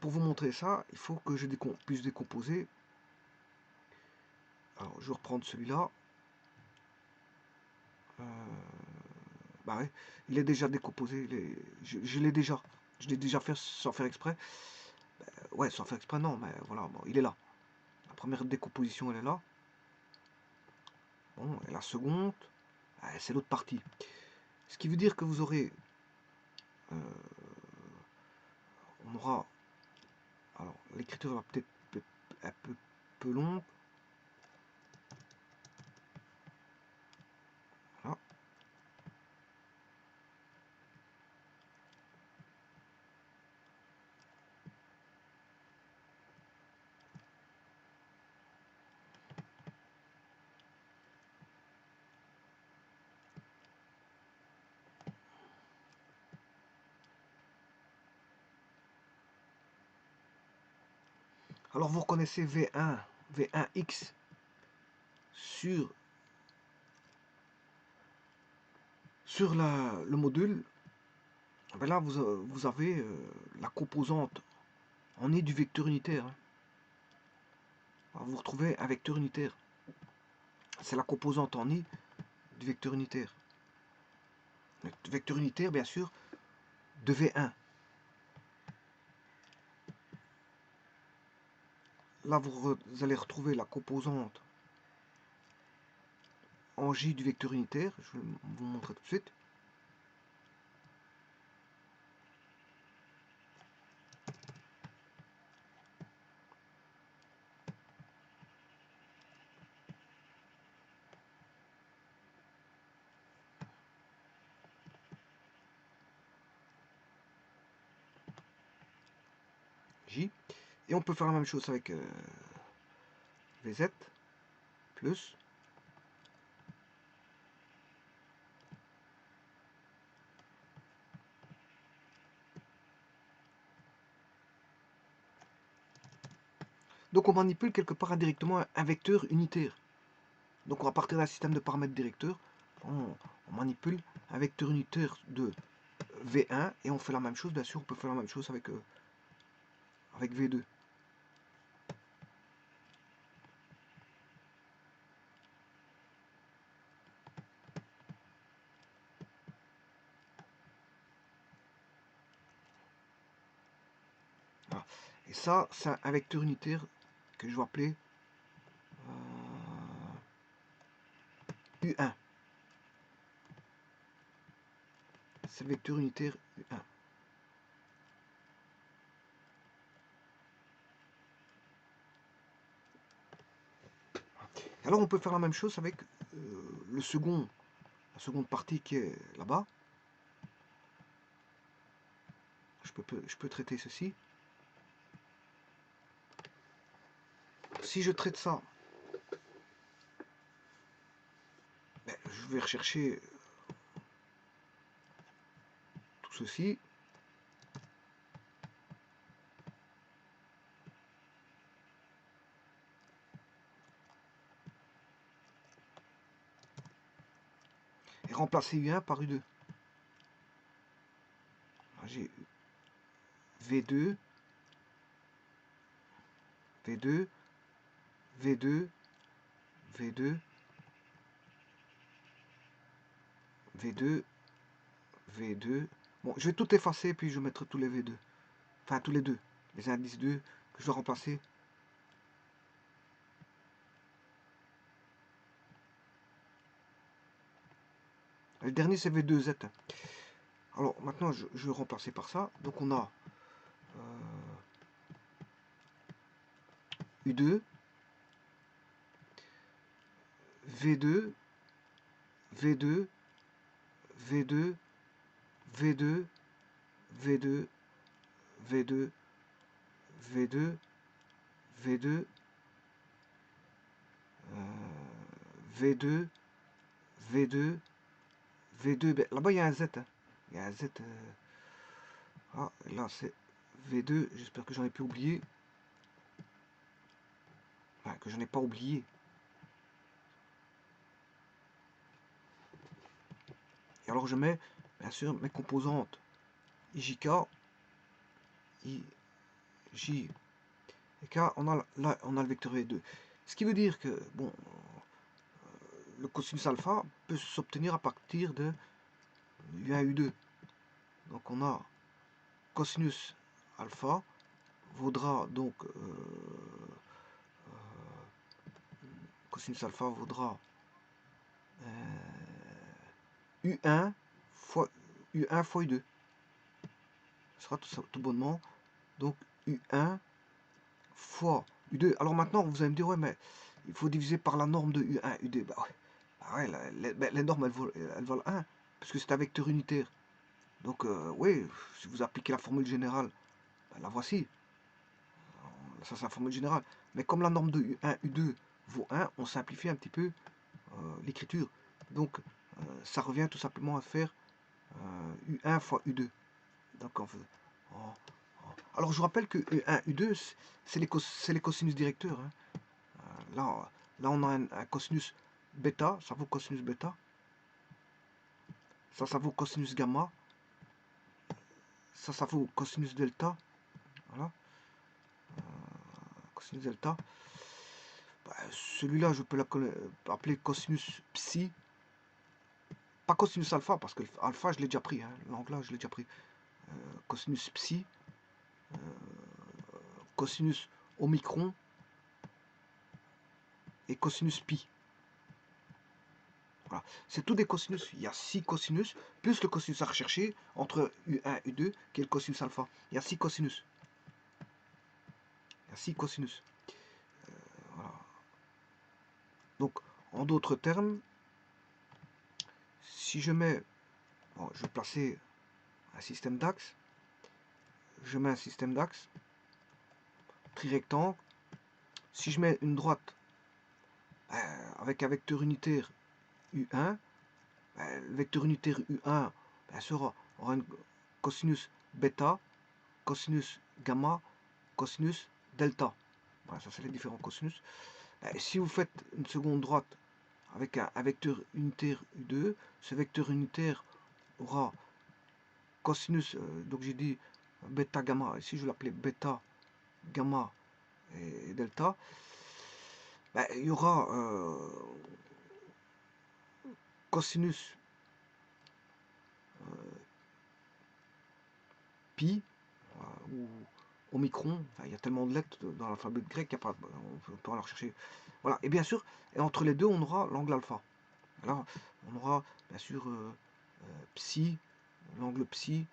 S1: pour vous montrer ça, il faut que je puisse décomposer. Alors, je vais reprendre celui-là. Bah ouais, il est déjà décomposé. Je l'ai déjà. Je l'ai déjà fait sans faire exprès. Ouais, sans faire exprès, non, mais voilà, bon, il est là. La première décomposition, elle est là. Bon, et la seconde, c'est l'autre partie. Ce qui veut dire que vous aurez... on aura... Alors, l'écriture va peut-être un peu longue. Voilà. Alors, vous reconnaissez V1X sur le module. Ben là, vous avez la composante en est du vecteur unitaire. Hein. Alors, vous retrouvez un vecteur unitaire. C'est la composante en i du vecteur unitaire. Le vecteur unitaire, bien sûr, de V1. Là, vous allez retrouver la composante en J du vecteur unitaire. Je vais vous montrer tout de suite. J. Et on peut faire la même chose avec VZ plus donc on manipule quelque part indirectement un vecteur unitaire. Donc on va partir d'un système de paramètres directeurs. On manipule un vecteur unitaire de V1 et on fait la même chose. Bien sûr, on peut faire la même chose avec V2. Voilà. Et ça, c'est un vecteur unitaire que je vais appeler U1. C'est le vecteur unitaire U1. Alors on peut faire la même chose avec la seconde partie qui est là-bas. Je peux traiter ceci. Si je traite ça, ben, je vais rechercher tout ceci. Et remplacer U1 par U2. J'ai V2, V2, V2, V2, V2, V2. Bon, je vais tout effacer, puis je vais mettre tous les V2. Enfin, tous les deux. Les indices 2 que je dois remplacer. Le dernier, c'est V2Z. Alors, maintenant, je vais remplacer par ça. Donc, on a U2, V2, V2, V2, V2, V2, V2, V2, V2, V2, V2, V2. Ben, là-bas, il y a un Z. Hein. Il y a un Z. Ah, là, c'est V2. J'espère que j'en ai plus oublié. Enfin, que je n'ai pas oublié. Et alors, je mets, bien sûr, mes composantes IJK, J et K. Là, on a le vecteur V2. Ce qui veut dire que, bon, le cosinus alpha peut s'obtenir à partir de U1, U2. Donc on a cosinus alpha vaudra donc cosinus alpha vaudra U1 fois U2. Ce sera tout bonnement donc U1 fois U2. Alors maintenant vous allez me dire ouais mais il faut diviser par la norme de U1, U2. Bah ouais, les normes elles valent 1 parce que c'est un vecteur unitaire. Donc oui, si vous appliquez la formule générale, ben, la voici. Ça c'est la formule générale. Mais comme la norme de U1, U2 vaut 1, on simplifie un petit peu l'écriture. Donc ça revient tout simplement à faire U1 fois U2. Donc alors je vous rappelle que U1, U2, c'est les cosinus directeurs. Hein. Là on a un cosinus bêta, ça vaut cosinus bêta. Ça vaut cosinus gamma. Ça vaut cosinus delta. Voilà. Cosinus delta. Bah, celui-là, je peux l'appeler cosinus psi. Pas cosinus alpha, parce que alpha, je l'ai déjà pris. Hein. L'angle là, je l'ai déjà pris. Cosinus psi. Cosinus omicron. Et cosinus pi. Voilà. C'est tout des cosinus. Il y a 6 cosinus, plus le cosinus à rechercher entre U1 et U2, qui est le cosinus alpha. Il y a 6 cosinus. Il y a 6 cosinus. Voilà. Donc, en d'autres termes, si je mets, bon, je vais placer un système d'axes, je mets un système d'axes, trirectangle, si je mets une droite avec un vecteur unitaire U1, le vecteur unitaire U1 aura une cosinus bêta, cosinus gamma, cosinus delta. Voilà, ça c'est les différents cosinus. Si vous faites une seconde droite avec un vecteur unitaire U2, ce vecteur unitaire aura cosinus, donc j'ai dit bêta, gamma, ici je l'appelais bêta, gamma et delta. Il y aura cosinus pi ou omicron, enfin, il y a tellement de lettres dans l'alphabet grec, on peut en rechercher. Voilà, et bien sûr, et entre les deux, on aura l'angle alpha. Alors, on aura bien sûr psi, l'angle psi,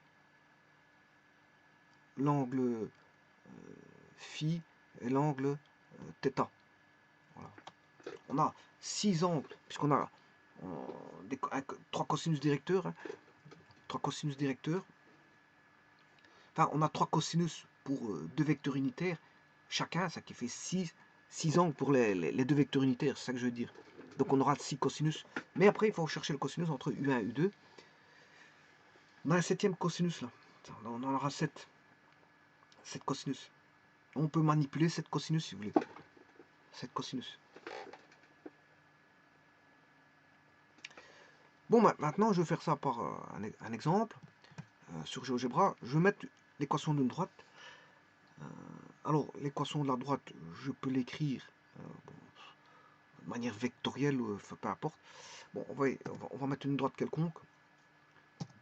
S1: l'angle phi et l'angle θ. Voilà. On a 6 angles, puisqu'on a 3 cosinus directeurs. Hein, 3 cosinus directeurs. Enfin, on a 3 cosinus pour 2 vecteurs unitaires. Chacun, ça qui fait 6 angles pour les 2 vecteurs unitaires, c'est ça que je veux dire. Donc on aura 6 cosinus. Mais après, il faut chercher le cosinus entre U1 et U2. On a un 7e cosinus là. On en aura 7. 7 cosinus. On peut manipuler 7 cosinus si vous voulez. 7 cosinus. Bon, maintenant, je vais faire ça par un exemple. Sur GeoGebra, je vais mettre l'équation d'une droite. Alors, l'équation de la droite, je peux l'écrire. de manière vectorielle, enfin, peu importe. Bon, on va mettre une droite quelconque,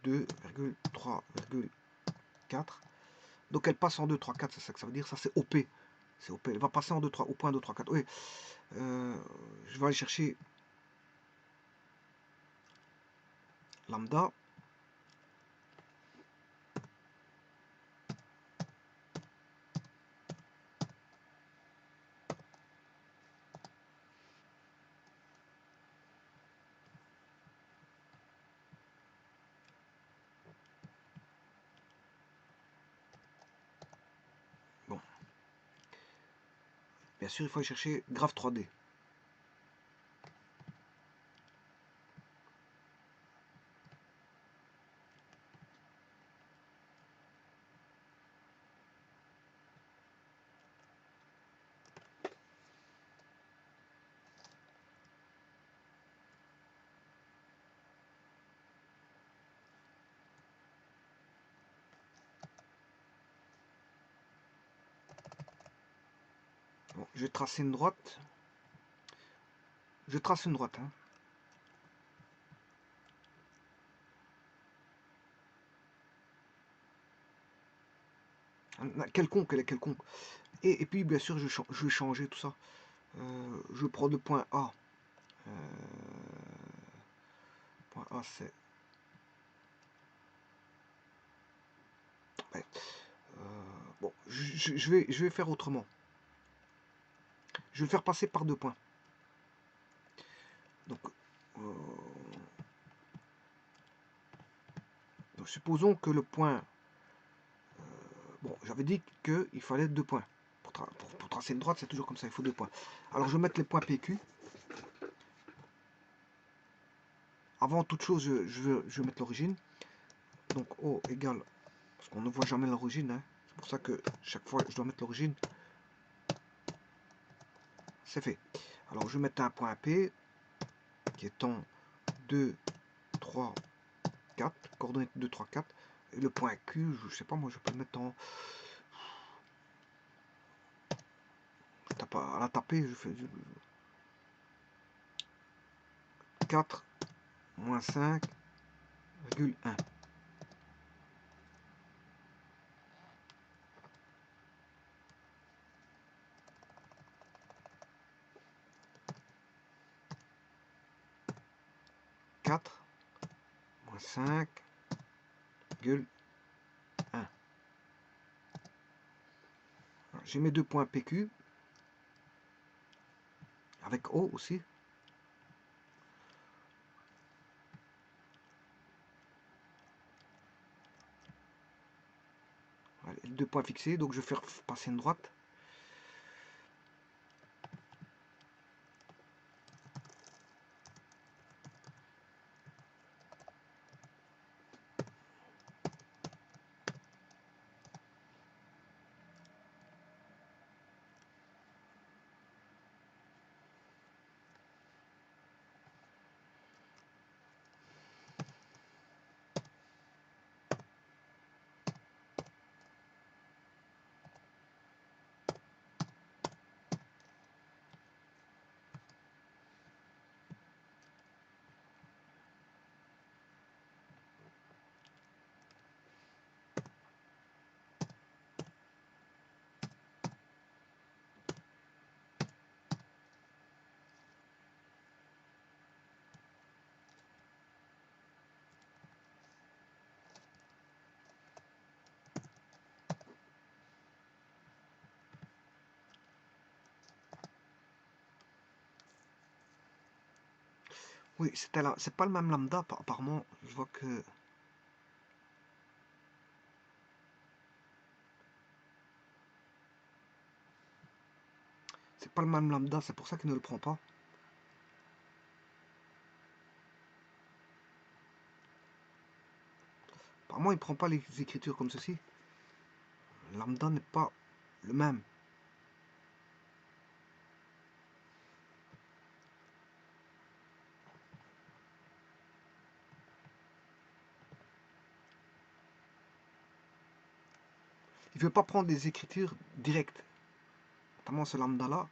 S1: 2,3,4. Donc elle passe en 2, 3, 4, c'est ça que ça veut dire, ça c'est OP. C'est OP, elle va passer en 2, 3, au point 2, 3, 4. Oui, je vais aller chercher lambda. Bon, bien sûr, il faut aller chercher graphe 3D. Bon, je vais tracer une droite. Je trace une droite. Hein. Quelconque, elle est quelconque. Et puis, bien sûr, je vais changer tout ça. Je prends le point A. Point A, c'est... Ouais. Bon, je vais faire autrement. Je vais le faire passer par 2 points. Donc, supposons que le point... bon, j'avais dit qu'il fallait 2 points. Pour tracer une droite, c'est toujours comme ça, il faut 2 points. Alors, je vais mettre les points PQ. Avant toute chose, je vais mettre l'origine. Donc, O égale... Parce qu'on ne voit jamais l'origine. Hein. C'est pour ça que chaque fois, je dois mettre l'origine. C'est fait. Alors, je vais mettre un point P qui est en 2, 3, 4. Coordonnées 2, 3, 4. Et le point Q, je sais pas, moi, je peux le mettre en... À la taper, je fais 4 moins 5,1. Moins 5,1. J'ai mes 2 points PQ. Avec O aussi. Allez, 2 points fixés, donc je vais faire passer une droite. Oui, c'était là. C'est pas le même lambda, apparemment. Je vois que... C'est pas le même lambda, c'est pour ça qu'il ne le prend pas. Apparemment, il ne prend pas les écritures comme ceci. Lambda n'est pas le même. Il ne veut pas prendre des écritures directes. Notamment ce lambda-là.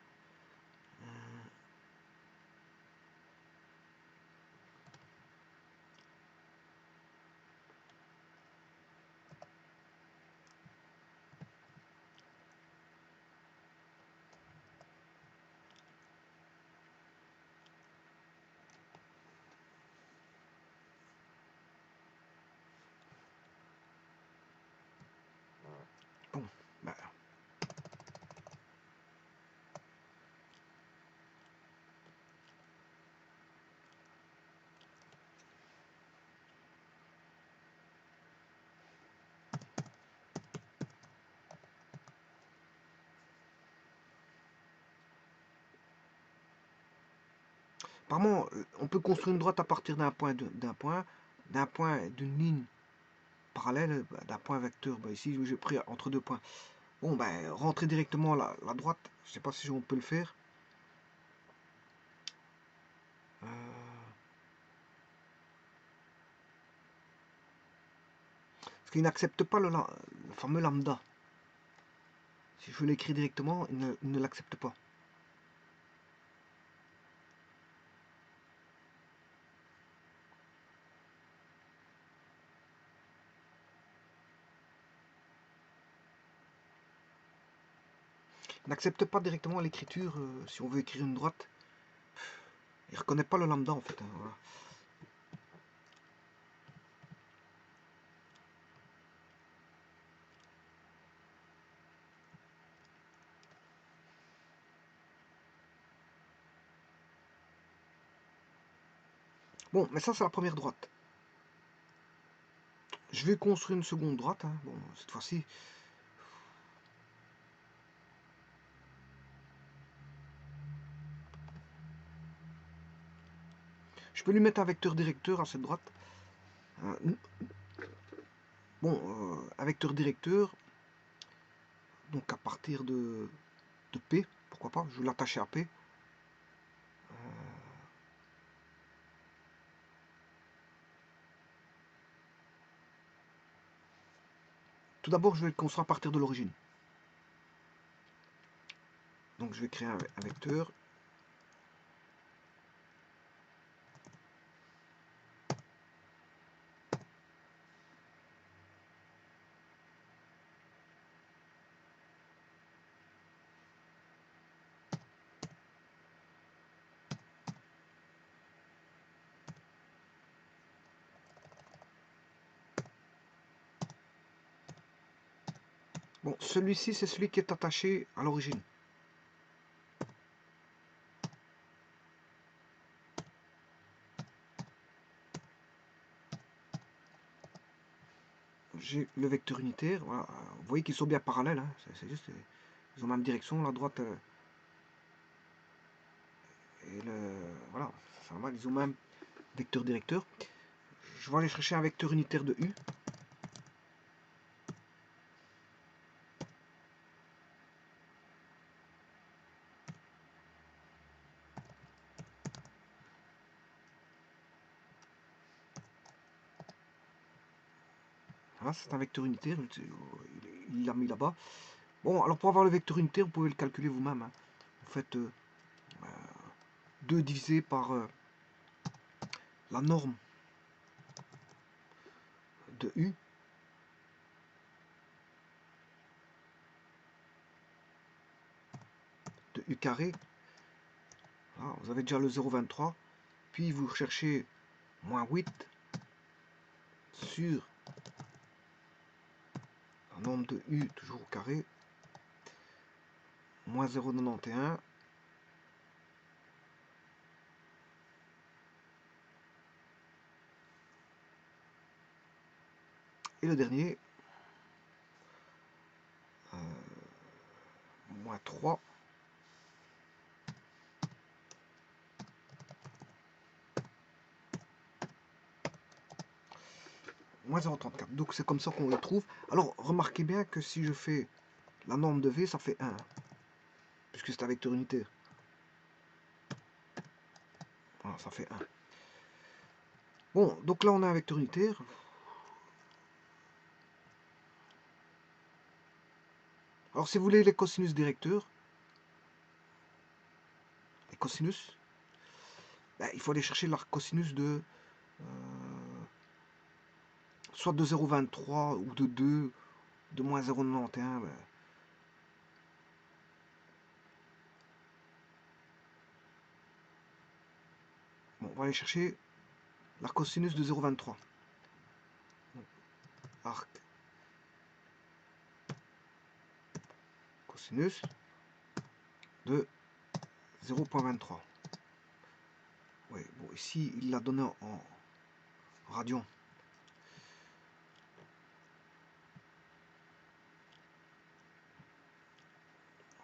S1: Apparemment, on peut construire une droite à partir d'un point, d'une ligne parallèle, d'un point vecteur. Bah, ici, j'ai pris entre deux points. Bon, ben, rentrer directement la droite, je sais pas si on peut le faire. Parce qu'il n'accepte pas le fameux lambda. Si je veux l'écrire directement, il ne l'accepte pas. Il n'accepte pas directement l'écriture si on veut écrire une droite. Il ne reconnaît pas le lambda en fait. Hein, voilà. Bon, mais ça c'est la première droite. Je vais construire une seconde droite. Hein. Bon, cette fois-ci. Je peux lui mettre un vecteur directeur à cette droite. Bon, un vecteur directeur. Donc à partir de P, pourquoi pas, je vais l'attacher à P. Tout d'abord, je vais le construire à partir de l'origine. Donc je vais créer un vecteur. Bon, celui-ci, c'est celui qui est attaché à l'origine. J'ai le vecteur unitaire. Voilà. Vous voyez qu'ils sont bien parallèles. Hein. C'est juste, ils ont la même direction, la droite et le. Voilà, c'est normal, ils ont même vecteur directeur. Je vais aller chercher un vecteur unitaire de U. Voilà, c'est un vecteur unitaire, il l'a mis là-bas. Bon, alors pour avoir le vecteur unitaire, vous pouvez le calculer vous-même. Hein. Vous faites 2 divisé par la norme de U. De U carré. Voilà, vous avez déjà le 0,23. Puis vous recherchez moins 8 sur la norme de U, toujours au carré, moins 0,91. Et le dernier, moins 3. Moins 0,34. Donc c'est comme ça qu'on le trouve. Alors remarquez bien que si je fais la norme de V, ça fait 1. Puisque c'est un vecteur unitaire. Voilà, ça fait 1. Bon, donc là on a un vecteur unitaire. Alors si vous voulez les cosinus directeurs, les cosinus, ben, il faut aller chercher la cosinus de soit de 0,23 ou de 2, de moins 0,91. Ben. Bon, on va aller chercher la cosinus de 0,23. Arc cosinus de 0,23. Ouais, bon, ici, il l'a donné en radian.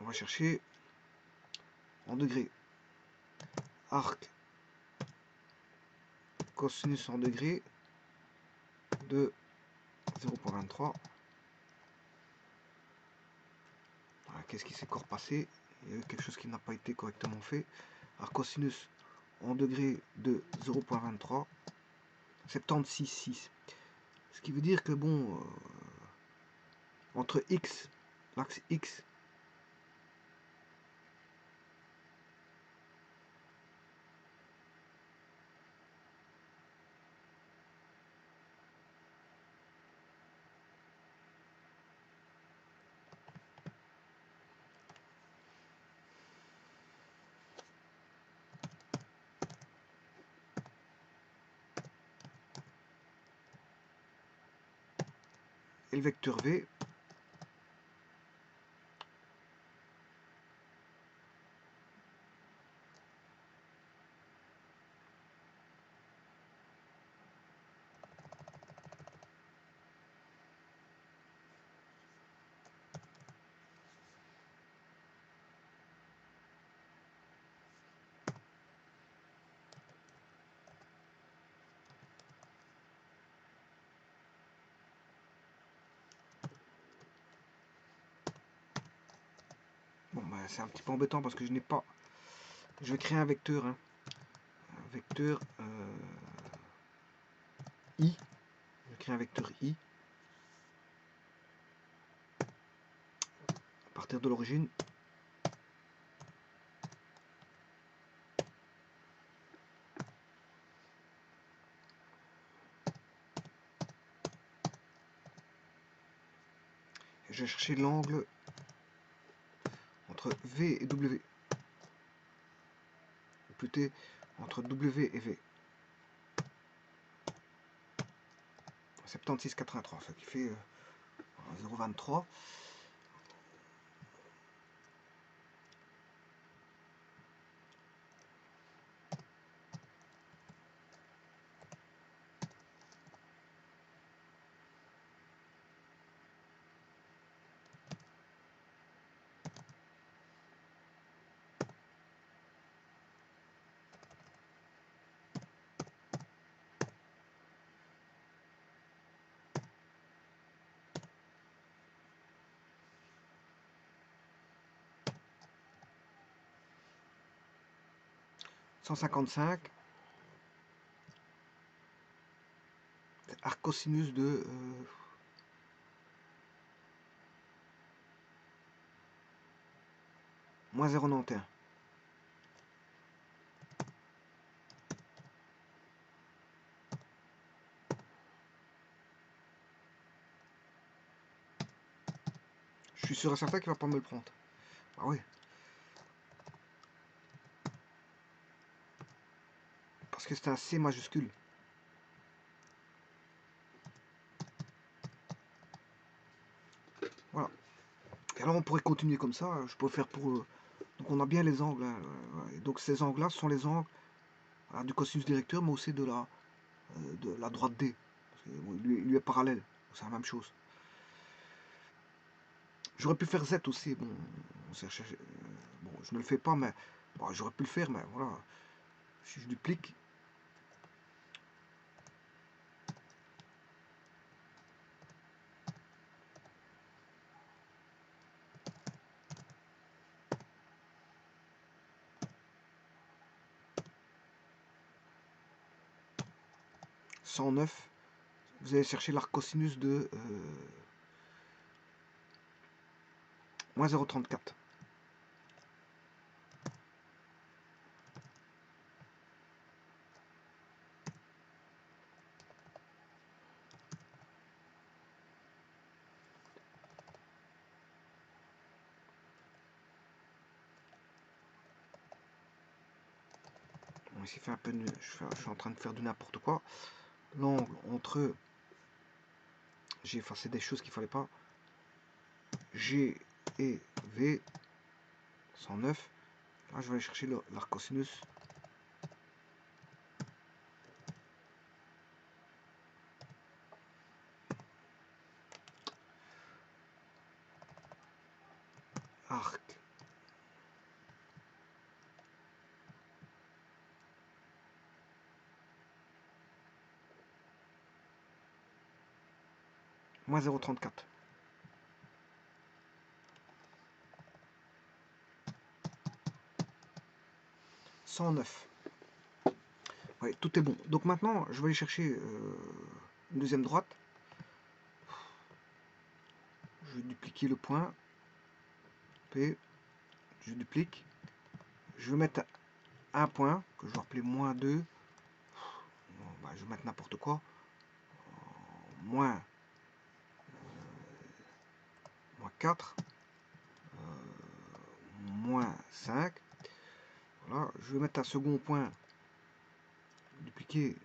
S1: On va chercher en degrés. Arc cosinus en degrés de 0,23. Voilà, qu'est-ce qui s'est encore passé? Il y a eu quelque chose qui n'a pas été correctement fait. Alors cosinus en degrés de 0,23, 76,6. Ce qui veut dire que bon, entre x, l'axe x, et le vecteur v, bon bah, c'est un petit peu embêtant parce que je n'ai pas, je vais créer un vecteur, hein. Un vecteur i, je vais créer un vecteur i à partir de l'origine. Je vais chercher l'angle entre V et W, ou plutôt entre W et V. 76,83, ce qui fait 0,23. 155, arc cosinus de moins 0,91. Je suis sûr et certain qu'il va pas me le prendre. Ah oui. Parce que c'est un C majuscule. Voilà. Et alors on pourrait continuer comme ça. Je peux faire pour... donc on a bien les angles. Hein, et donc ces angles-là sont les angles du cosinus directeur, mais aussi de la droite D. Parce que, bon, lui est parallèle. C'est la même chose. J'aurais pu faire Z aussi. Bon, bon, je ne le fais pas, mais bon, j'aurais pu le faire, mais voilà. Si je duplique, 109, vous allez chercher l'arc cosinus de moins 0,34. Bon, ici, fait un peu je suis en train de faire du n'importe quoi. L'angle entre... J'ai effacé des choses qu'il fallait pas. G et V, 109. Là, je vais aller chercher l'arc cosinus. Arc moins 0,34. « 109. Ouais, tout est bon. Donc maintenant, je vais aller chercher une deuxième droite. Je vais dupliquer le point. P. Je duplique. Je vais mettre un point que je vais appeler moins 2. Bon, bah, je vais mettre n'importe quoi. Moins 4. Moins 5. Voilà. Je vais mettre un second point. Dupliquer.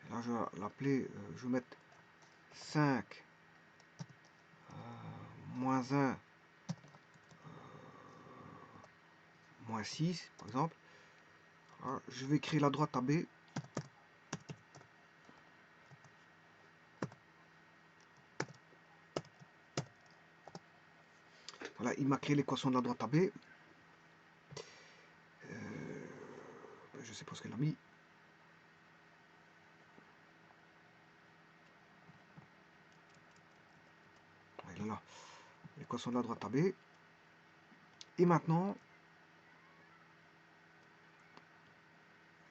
S1: Et là, je vais l'appeler. Je vais mettre 5. Moins 1. Moins 6, par exemple. Voilà. Je vais créer la droite AB. Voilà, il m'a créé l'équation de la droite AB. Je sais pas ce qu'elle a mis. Elle est là. L'équation de la droite AB. Et maintenant,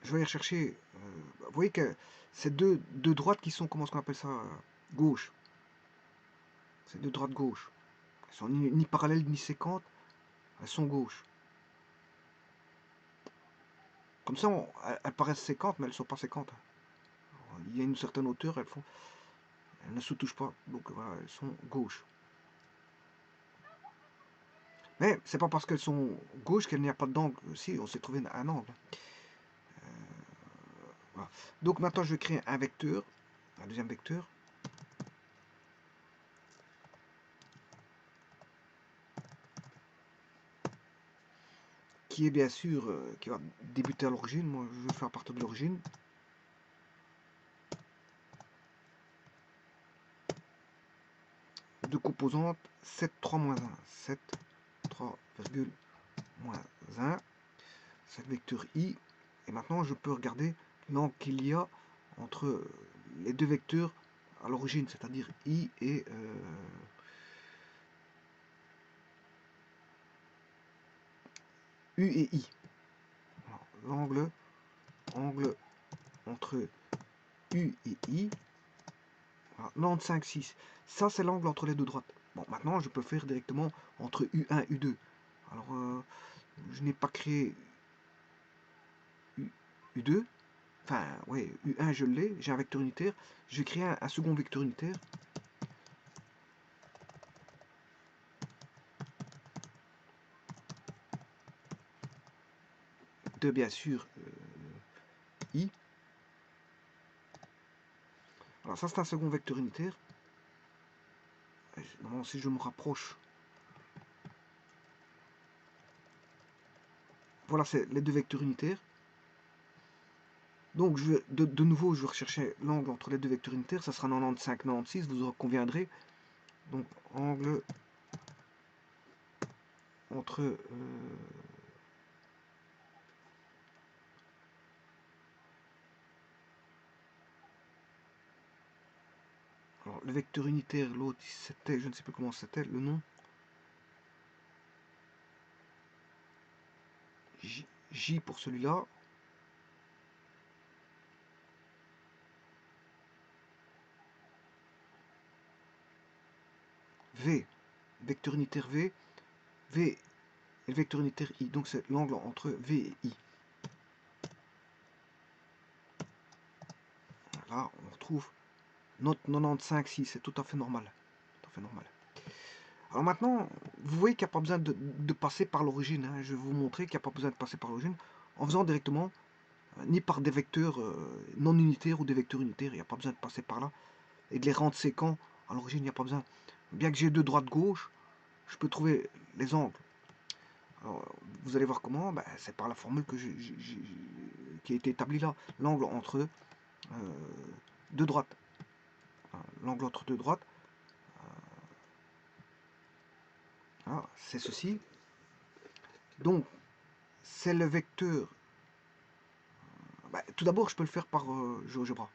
S1: je vais aller rechercher. Vous voyez que c'est deux droites qui sont, comment est-ce qu'on appelle ça, gauche. C'est deux droites gauche. Elles sont ni parallèles ni séquentes. Elles sont gauches. Comme ça, elles paraissent séquentes, mais elles ne sont pas séquentes. Il y a une certaine hauteur, elles ne se touchent pas. Donc voilà, elles sont gauches. Mais c'est pas parce qu'elles sont gauches qu'elles n'y a pas d'angle. Si, on s'est trouvé un angle. Voilà. Donc maintenant, je vais créer un vecteur, un deuxième vecteur. Qui est bien sûr, qui va débuter à l'origine. Moi, je vais faire à partir de l'origine. De composantes 7, 3, moins 1. 7, 3, moins 1. C'est le vecteur I. Et maintenant, je peux regarder l'angle qu'il y a entre les deux vecteurs à l'origine, c'est-à-dire I et U et I. L'angle entre U et I, voilà, 95,6. Ça, c'est l'angle entre les deux droites. Bon, maintenant, je peux faire directement entre U1 et U2. Alors, je n'ai pas créé U2. Enfin, oui, U1, je l'ai. J'ai un vecteur unitaire. Je vais créer un second vecteur unitaire. De, bien sûr, I. Alors, ça, c'est un second vecteur unitaire. Normalement, si je me rapproche, voilà, c'est les deux vecteurs unitaires. Donc, de nouveau, je vais rechercher l'angle entre les deux vecteurs unitaires. Ça sera 95, 96, vous en conviendrez. Donc, angle entre alors, le vecteur unitaire, l'autre, c'était, je ne sais plus comment c'était, le nom. J pour celui-là. V, vecteur unitaire V. V et le vecteur unitaire I. Donc, c'est l'angle entre V et I. Là, on retrouve notre 95,6. C'est tout à fait normal. Tout à fait normal. Alors maintenant, vous voyez qu'il n'y a pas besoin de passer par l'origine. Hein. Je vais vous montrer qu'il n'y a pas besoin de passer par l'origine en faisant directement, ni par des vecteurs non unitaires ou des vecteurs unitaires. Il n'y a pas besoin de passer par là. Et de les rendre séquents. À l'origine, il n'y a pas besoin. Bien que j'ai deux droites-gauche, je peux trouver les angles. Alors, vous allez voir comment. Ben, c'est par la formule qui a été établie là. L'angle entre deux droites. L'angle entre deux droites. C'est ceci. Donc, c'est le vecteur. Tout d'abord, je peux le faire par GeoGebra.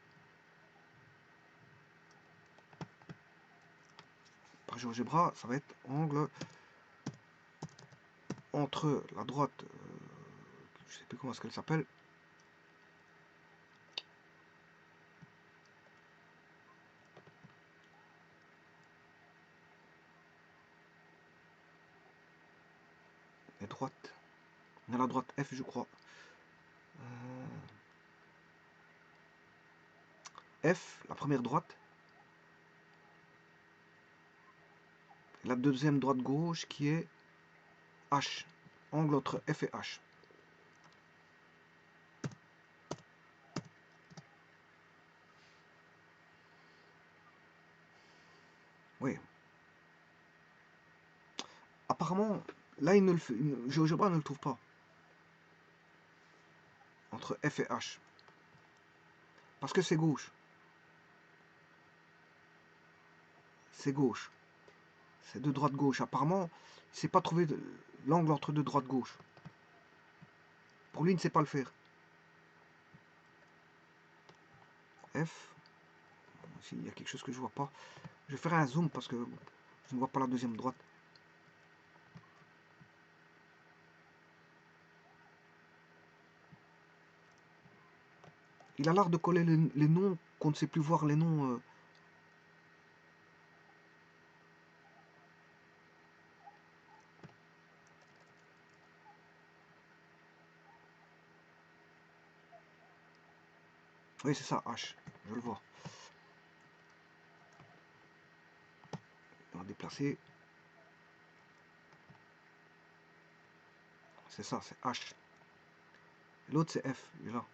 S1: par GeoGebra, ça va être angle entre la droite, je sais plus comment est-ce qu'elle s'appelle, les droites, on a la droite F je crois, F, la première droite, et la deuxième droite gauche qui est H, angle entre F et H. Oui. Apparemment, là, il ne le fait, GeoGebra ne le trouve pas. Entre F et H. Parce que c'est gauche. C'est gauche. C'est de droite-gauche. Apparemment, il ne sait pas trouver l'angle entre deux droite-gauche. Pour lui, il ne sait pas le faire. F. S'il y a quelque chose que je ne vois pas. Je vais faire un zoom parce que je ne vois pas la deuxième droite. Il a l'art de coller les noms qu'on ne sait plus voir les noms. Oui, c'est ça, H. Je le vois. On va déplacer. C'est ça, c'est H. L'autre, c'est F. Il est là.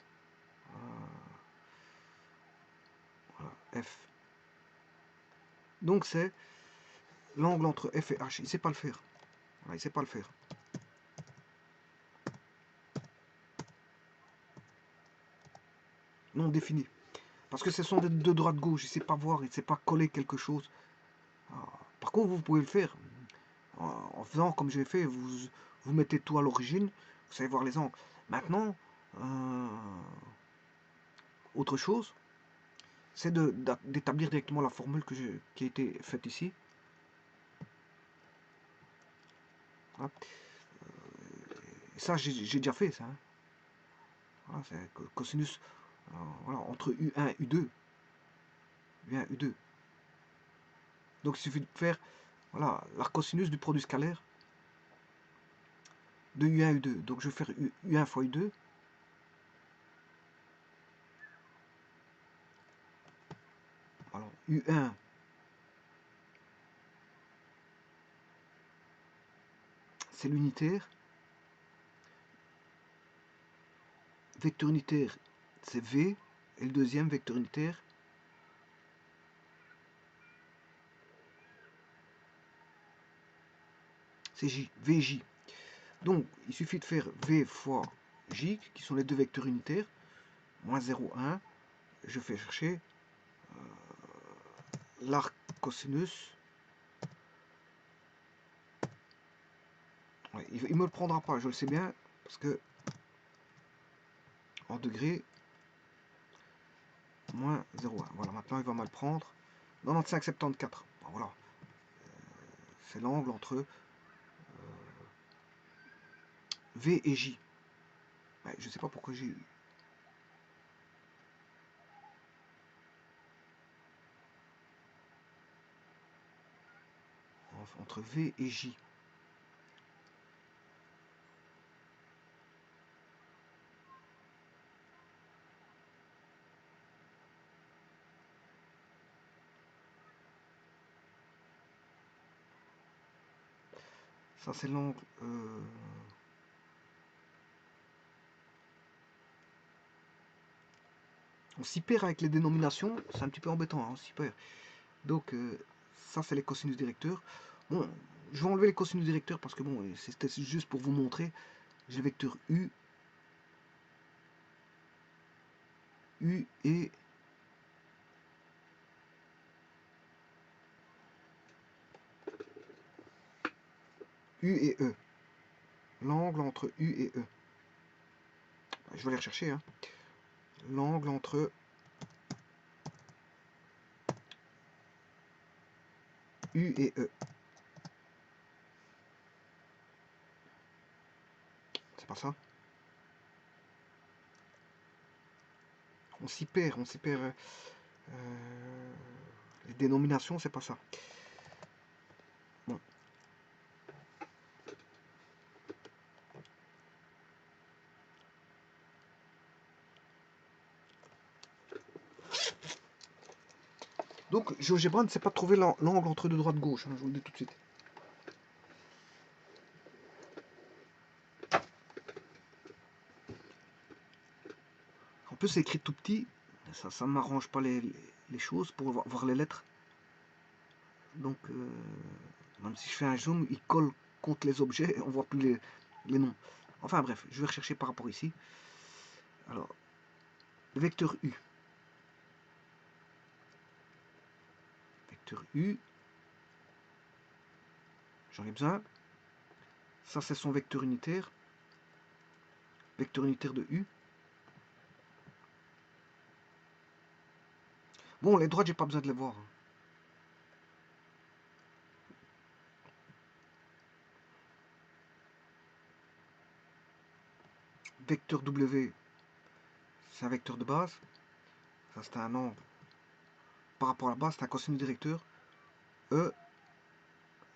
S1: Voilà, F. Donc, c'est l'angle entre F et H. Il ne sait pas le faire. Voilà, il ne sait pas le faire. Non défini. Parce que ce sont des deux droites-gauche. Il ne sait pas voir, il ne sait pas coller quelque chose. Par contre, vous pouvez le faire. En faisant comme j'ai fait, vous mettez tout à l'origine, vous savez voir les angles. Maintenant, autre chose, c'est d'établir directement la formule qui a été faite ici. Voilà. Ça, j'ai déjà fait ça. Hein. Voilà, c'est cosinus voilà, entre U1 et U2. U1 U2. Donc il suffit de faire voilà, la cosinus du produit scalaire de U1 U2. Donc je vais faire U1 fois U2. Alors U1 c'est l'unitaire. Vecteur unitaire c'est V. Et le deuxième vecteur unitaire c'est J, VJ. Donc il suffit de faire V fois J, qui sont les deux vecteurs unitaires, moins 0, 1. Je fais chercher l'arc cosinus. Ouais, il ne me le prendra pas, je le sais bien, parce que en degrés, moins 0,1. Voilà, maintenant il va mal prendre. 95,74. Bon, voilà. C'est l'angle entre V et J. Ouais, je sais pas pourquoi j'ai... Entre V et J. Ça c'est l'angle... On s'y perd avec les dénominations, c'est un petit peu embêtant, hein, on s'y perd. Donc ça c'est les cosinus directeurs. Bon, je vais enlever les cosinus directeurs parce que bon, c'était juste pour vous montrer. J'ai le vecteur U, U et E. L'angle entre U et E. Je vais aller rechercher. Hein. L'angle entre U et E. C'est pas ça. On s'y perd, on s'y perd. Les dénominations, c'est pas ça. Bon. Donc, GeoGebra ne sait pas trouver l'angle entre deux droite-gauche, hein, je vous le dis tout de suite. En plus, c'est écrit tout petit, ça ne m'arrange pas les choses pour voir les lettres. Donc, même si je fais un zoom, il colle contre les objets, on voit plus les noms. Enfin bref, je vais rechercher par rapport ici. Alors, le vecteur U. Vecteur U. J'en ai besoin. Ça, c'est son vecteur unitaire. Vecteur unitaire de U. Bon, les droites, j'ai pas besoin de les voir. Vecteur W, c'est un vecteur de base. Ça, c'est un angle. Par rapport à la base, c'est un cosinus directeur. E,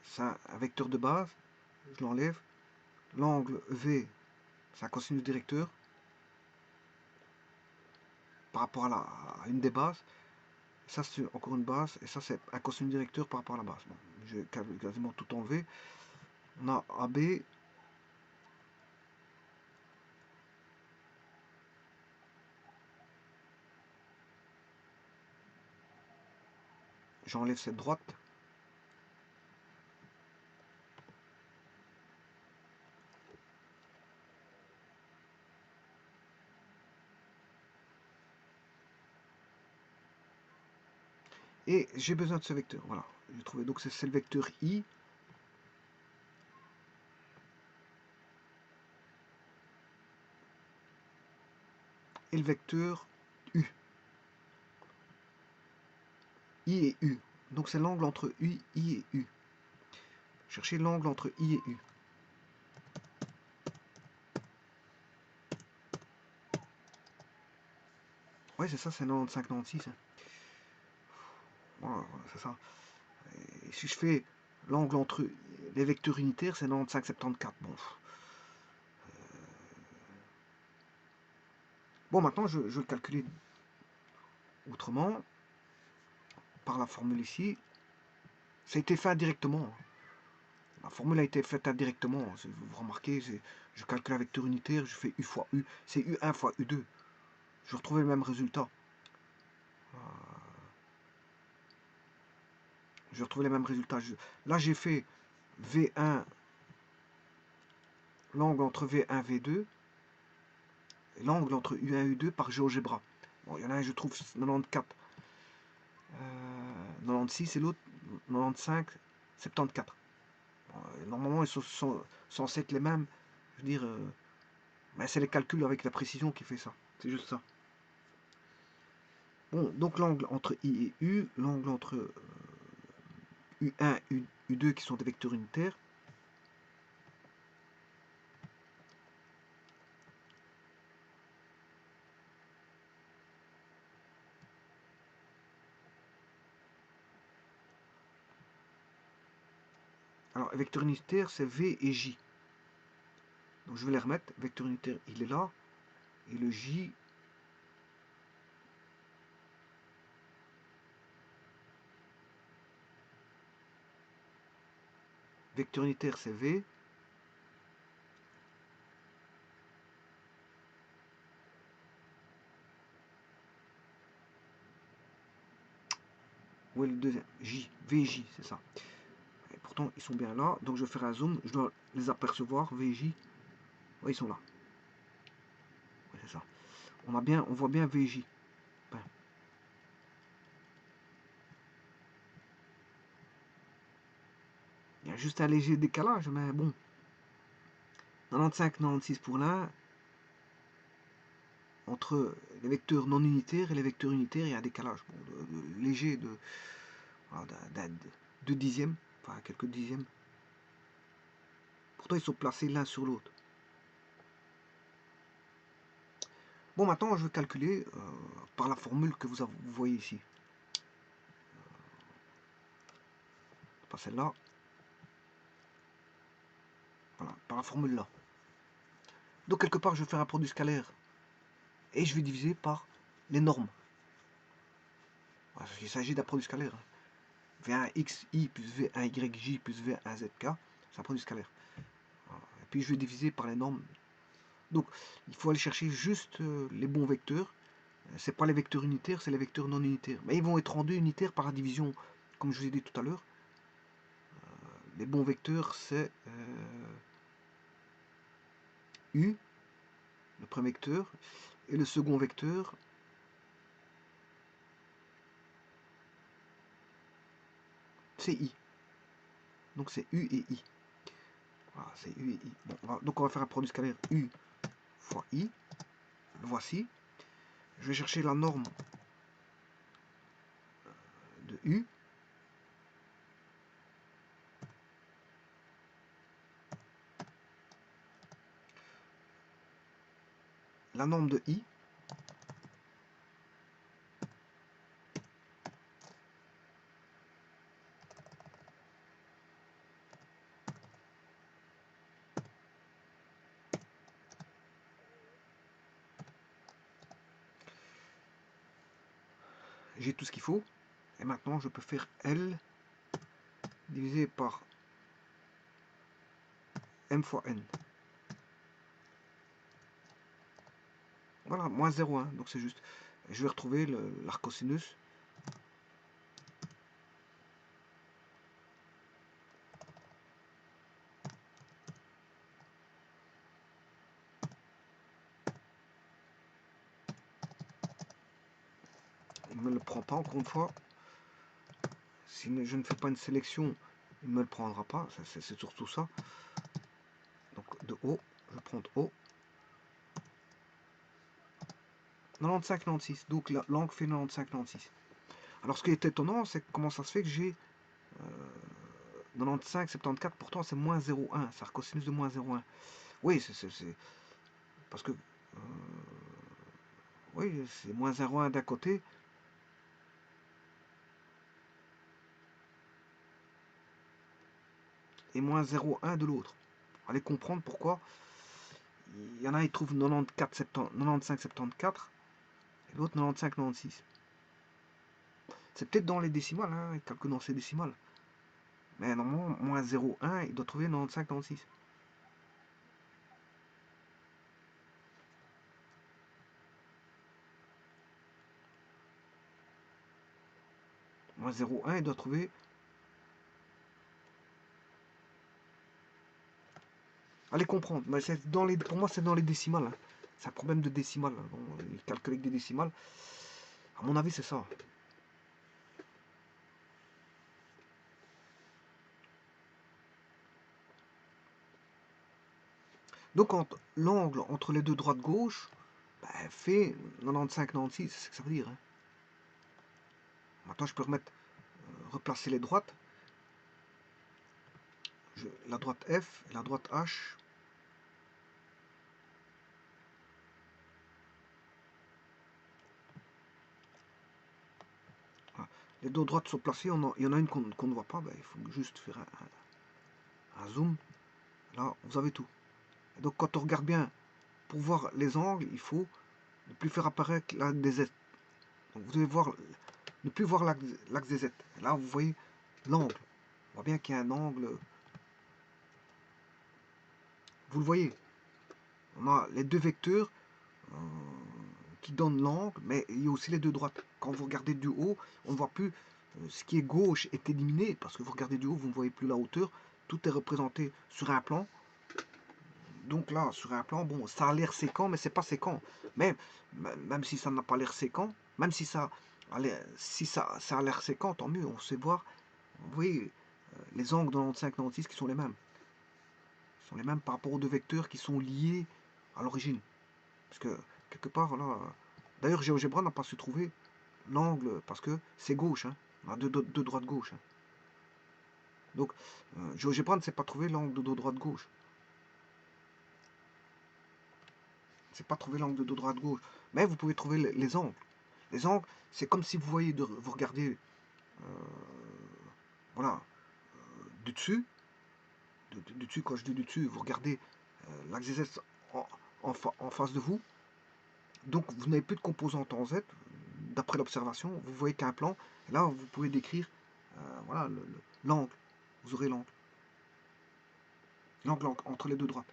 S1: c'est un vecteur de base. Je l'enlève. L'angle V, c'est un cosinus directeur. Par rapport à une des bases. Ça, c'est encore une base. Et ça, c'est un cosinus directeur par rapport à la base. Bon, j'ai quasiment tout enlevé. On a AB. J'enlève cette droite. Et j'ai besoin de ce vecteur. Voilà, j'ai trouvé. Donc c'est le vecteur I. Et le vecteur U. I et U. Donc c'est l'angle entre I et U. Cherchez l'angle entre I et U. Ouais, c'est ça, c'est 95, 96. Hein. Voilà, c'est ça. Et si je fais l'angle entre les vecteurs unitaires, c'est 95, 74. Bon. Bon, maintenant, je vais le calculer autrement. Par la formule ici. Ça a été fait indirectement. La formule a été faite indirectement. Vous remarquez, je calcule un vecteur unitaire, je fais U fois U. C'est U1 fois U2. Je retrouvais le même résultat. Je retrouvais les mêmes résultats. Là, j'ai fait V1, l'angle entre V1 et V2, et l'angle entre U1 et U2 par GeoGebra. Bon, il y en a un, je trouve 94, 96 et l'autre 95, 74. Bon, normalement, ils sont censés être les mêmes. Je veux dire, mais c'est les calculs avec la précision qui fait ça. C'est juste ça. Bon, donc l'angle entre I et U, l'angle entre U1 et U2 qui sont des vecteurs unitaires. Alors, vecteur unitaire, c'est V et J. Donc, je vais les remettre. Vecteur unitaire, il est là. Et le J, vecteur unitaire, c'est V. Où est le deuxième? J, VJ, c'est ça. Et pourtant, ils sont bien là. Donc, je vais faire un zoom. Je dois les apercevoir. VJ. Oui, ils sont là. Ouais, c'est ça. On voit bien VJ. Ben. Il y a juste un léger décalage, mais bon. 95, 96 pour l'un. Entre les vecteurs non unitaires et les vecteurs unitaires, il y a un décalage. Bon, léger de. Voilà, 2 dixièmes, enfin quelques dixièmes. Pourtant, ils sont placés l'un sur l'autre. Bon, maintenant, je vais calculer par la formule que vous voyez ici. Pas celle-là. Voilà, par la formule là. Donc, quelque part, je vais faire un produit scalaire. Et je vais diviser par les normes. Voilà, il s'agit d'un produit scalaire. V1xi plus V1yj plus V1zk, c'est un produit scalaire. Voilà. Et puis, je vais diviser par les normes. Donc, il faut aller chercher juste les bons vecteurs. C'est pas les vecteurs unitaires, c'est les vecteurs non unitaires. Mais ils vont être rendus unitaires par la division, comme je vous ai dit tout à l'heure. Les bons vecteurs, c'est U, le premier vecteur, et le second vecteur, c'est I. Donc c'est U et I. Voilà, c'est U et I. Bon, donc on va faire un produit scalaire U fois I. Le voici. Je vais chercher la norme de U. La norme de I. J'ai tout ce qu'il faut. Et maintenant, je peux faire L divisé par M fois N. Voilà, moins 0,1. Donc c'est juste. Je vais retrouver l'arcosinus. Il ne me le prend pas encore une fois. Si je ne fais pas une sélection, il ne me le prendra pas. C'est surtout ça. Donc de haut, je prends de haut. 95-96. Donc l'angle fait 95-96. Alors ce qui est étonnant, c'est comment ça se fait que j'ai 95-74, pourtant c'est moins 0,1. C'est cosinus de moins 0,1. Oui, c'est parce que oui, c'est moins 0,1 d'un côté. Et moins 0,1 de l'autre. Allez comprendre pourquoi. Il y en a, ils trouvent 95-74 et l'autre 95-96. C'est peut-être dans les décimales, hein, ils calculent dans ces décimales. Mais normalement, moins 0,1, il doit trouver 95-96. Moins 0,1, il doit trouver. Allez comprendre. Mais pour moi, c'est dans les décimales. Hein. C'est un problème de décimales. Hein. Bon, ils calculent avec des décimales. À mon avis, c'est ça. Donc, l'angle entre les deux droites-gauche fait 95-96. C'est ce que ça veut dire. Hein. Maintenant, je peux replacer les droites. La droite F et la droite H. Voilà. Les deux droites sont placées. Il y en a une qu'on ne voit pas. Il faut juste faire un zoom. Là, vous avez tout. Et donc, quand on regarde bien, pour voir les angles, il faut ne plus faire apparaître l'axe des Z. Donc, vous devez ne plus voir l'axe des Z. Et là, vous voyez l'angle. On voit bien qu'il y a un angle. Vous le voyez. On a les deux vecteurs qui donnent l'angle, mais il y a aussi les deux droites. Quand vous regardez du haut, on ne voit plus ce qui est gauche est éliminé, parce que vous regardez du haut, vous ne voyez plus la hauteur. Tout est représenté sur un plan. Donc là, sur un plan, bon, ça a l'air séquent, mais c'est pas séquent. Même si ça n'a pas l'air séquent, même si ça a l'air séquent, tant mieux, on sait voir. Vous voyez, les angles de 95-96 qui sont les mêmes. Ils sont les mêmes par rapport aux deux vecteurs qui sont liés à l'origine. Parce que, quelque part, voilà. D'ailleurs, GeoGebra n'a pas su trouver l'angle, parce que c'est gauche. Hein. On a deux droites gauche. Hein. Donc, GeoGebra ne sait pas trouver l'angle de dos droite-gauche. C'est pas trouver l'angle de dos droite-gauche. Mais vous pouvez trouver les angles. Les angles, c'est comme si vous voyez, vous regardez, voilà, du dessus. Du dessus, quand je dis du dessus, vous regardez l'axe Z en face de vous. Donc, vous n'avez plus de composante en Z. D'après l'observation, vous voyez qu'un plan. Et là, vous pouvez décrire voilà, l'angle. Vous aurez l'angle. L'angle entre les deux droites.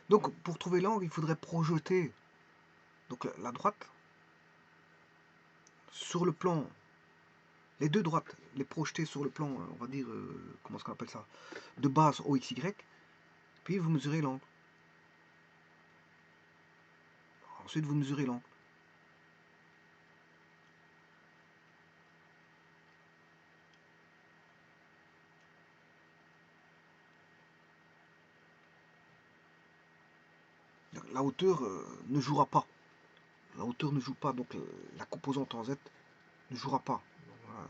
S1: Donc, pour trouver l'angle, il faudrait projeter donc, la droite sur le plan, les deux droites, les projeter sur le plan, on va dire, comment est-ce qu'on appelle ça, de base OXY, puis vous mesurez l'angle. Ensuite, vous mesurez l'angle. La hauteur ne jouera pas. La hauteur ne joue pas, donc la composante en Z ne jouera pas. Voilà.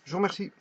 S1: Je vous remercie.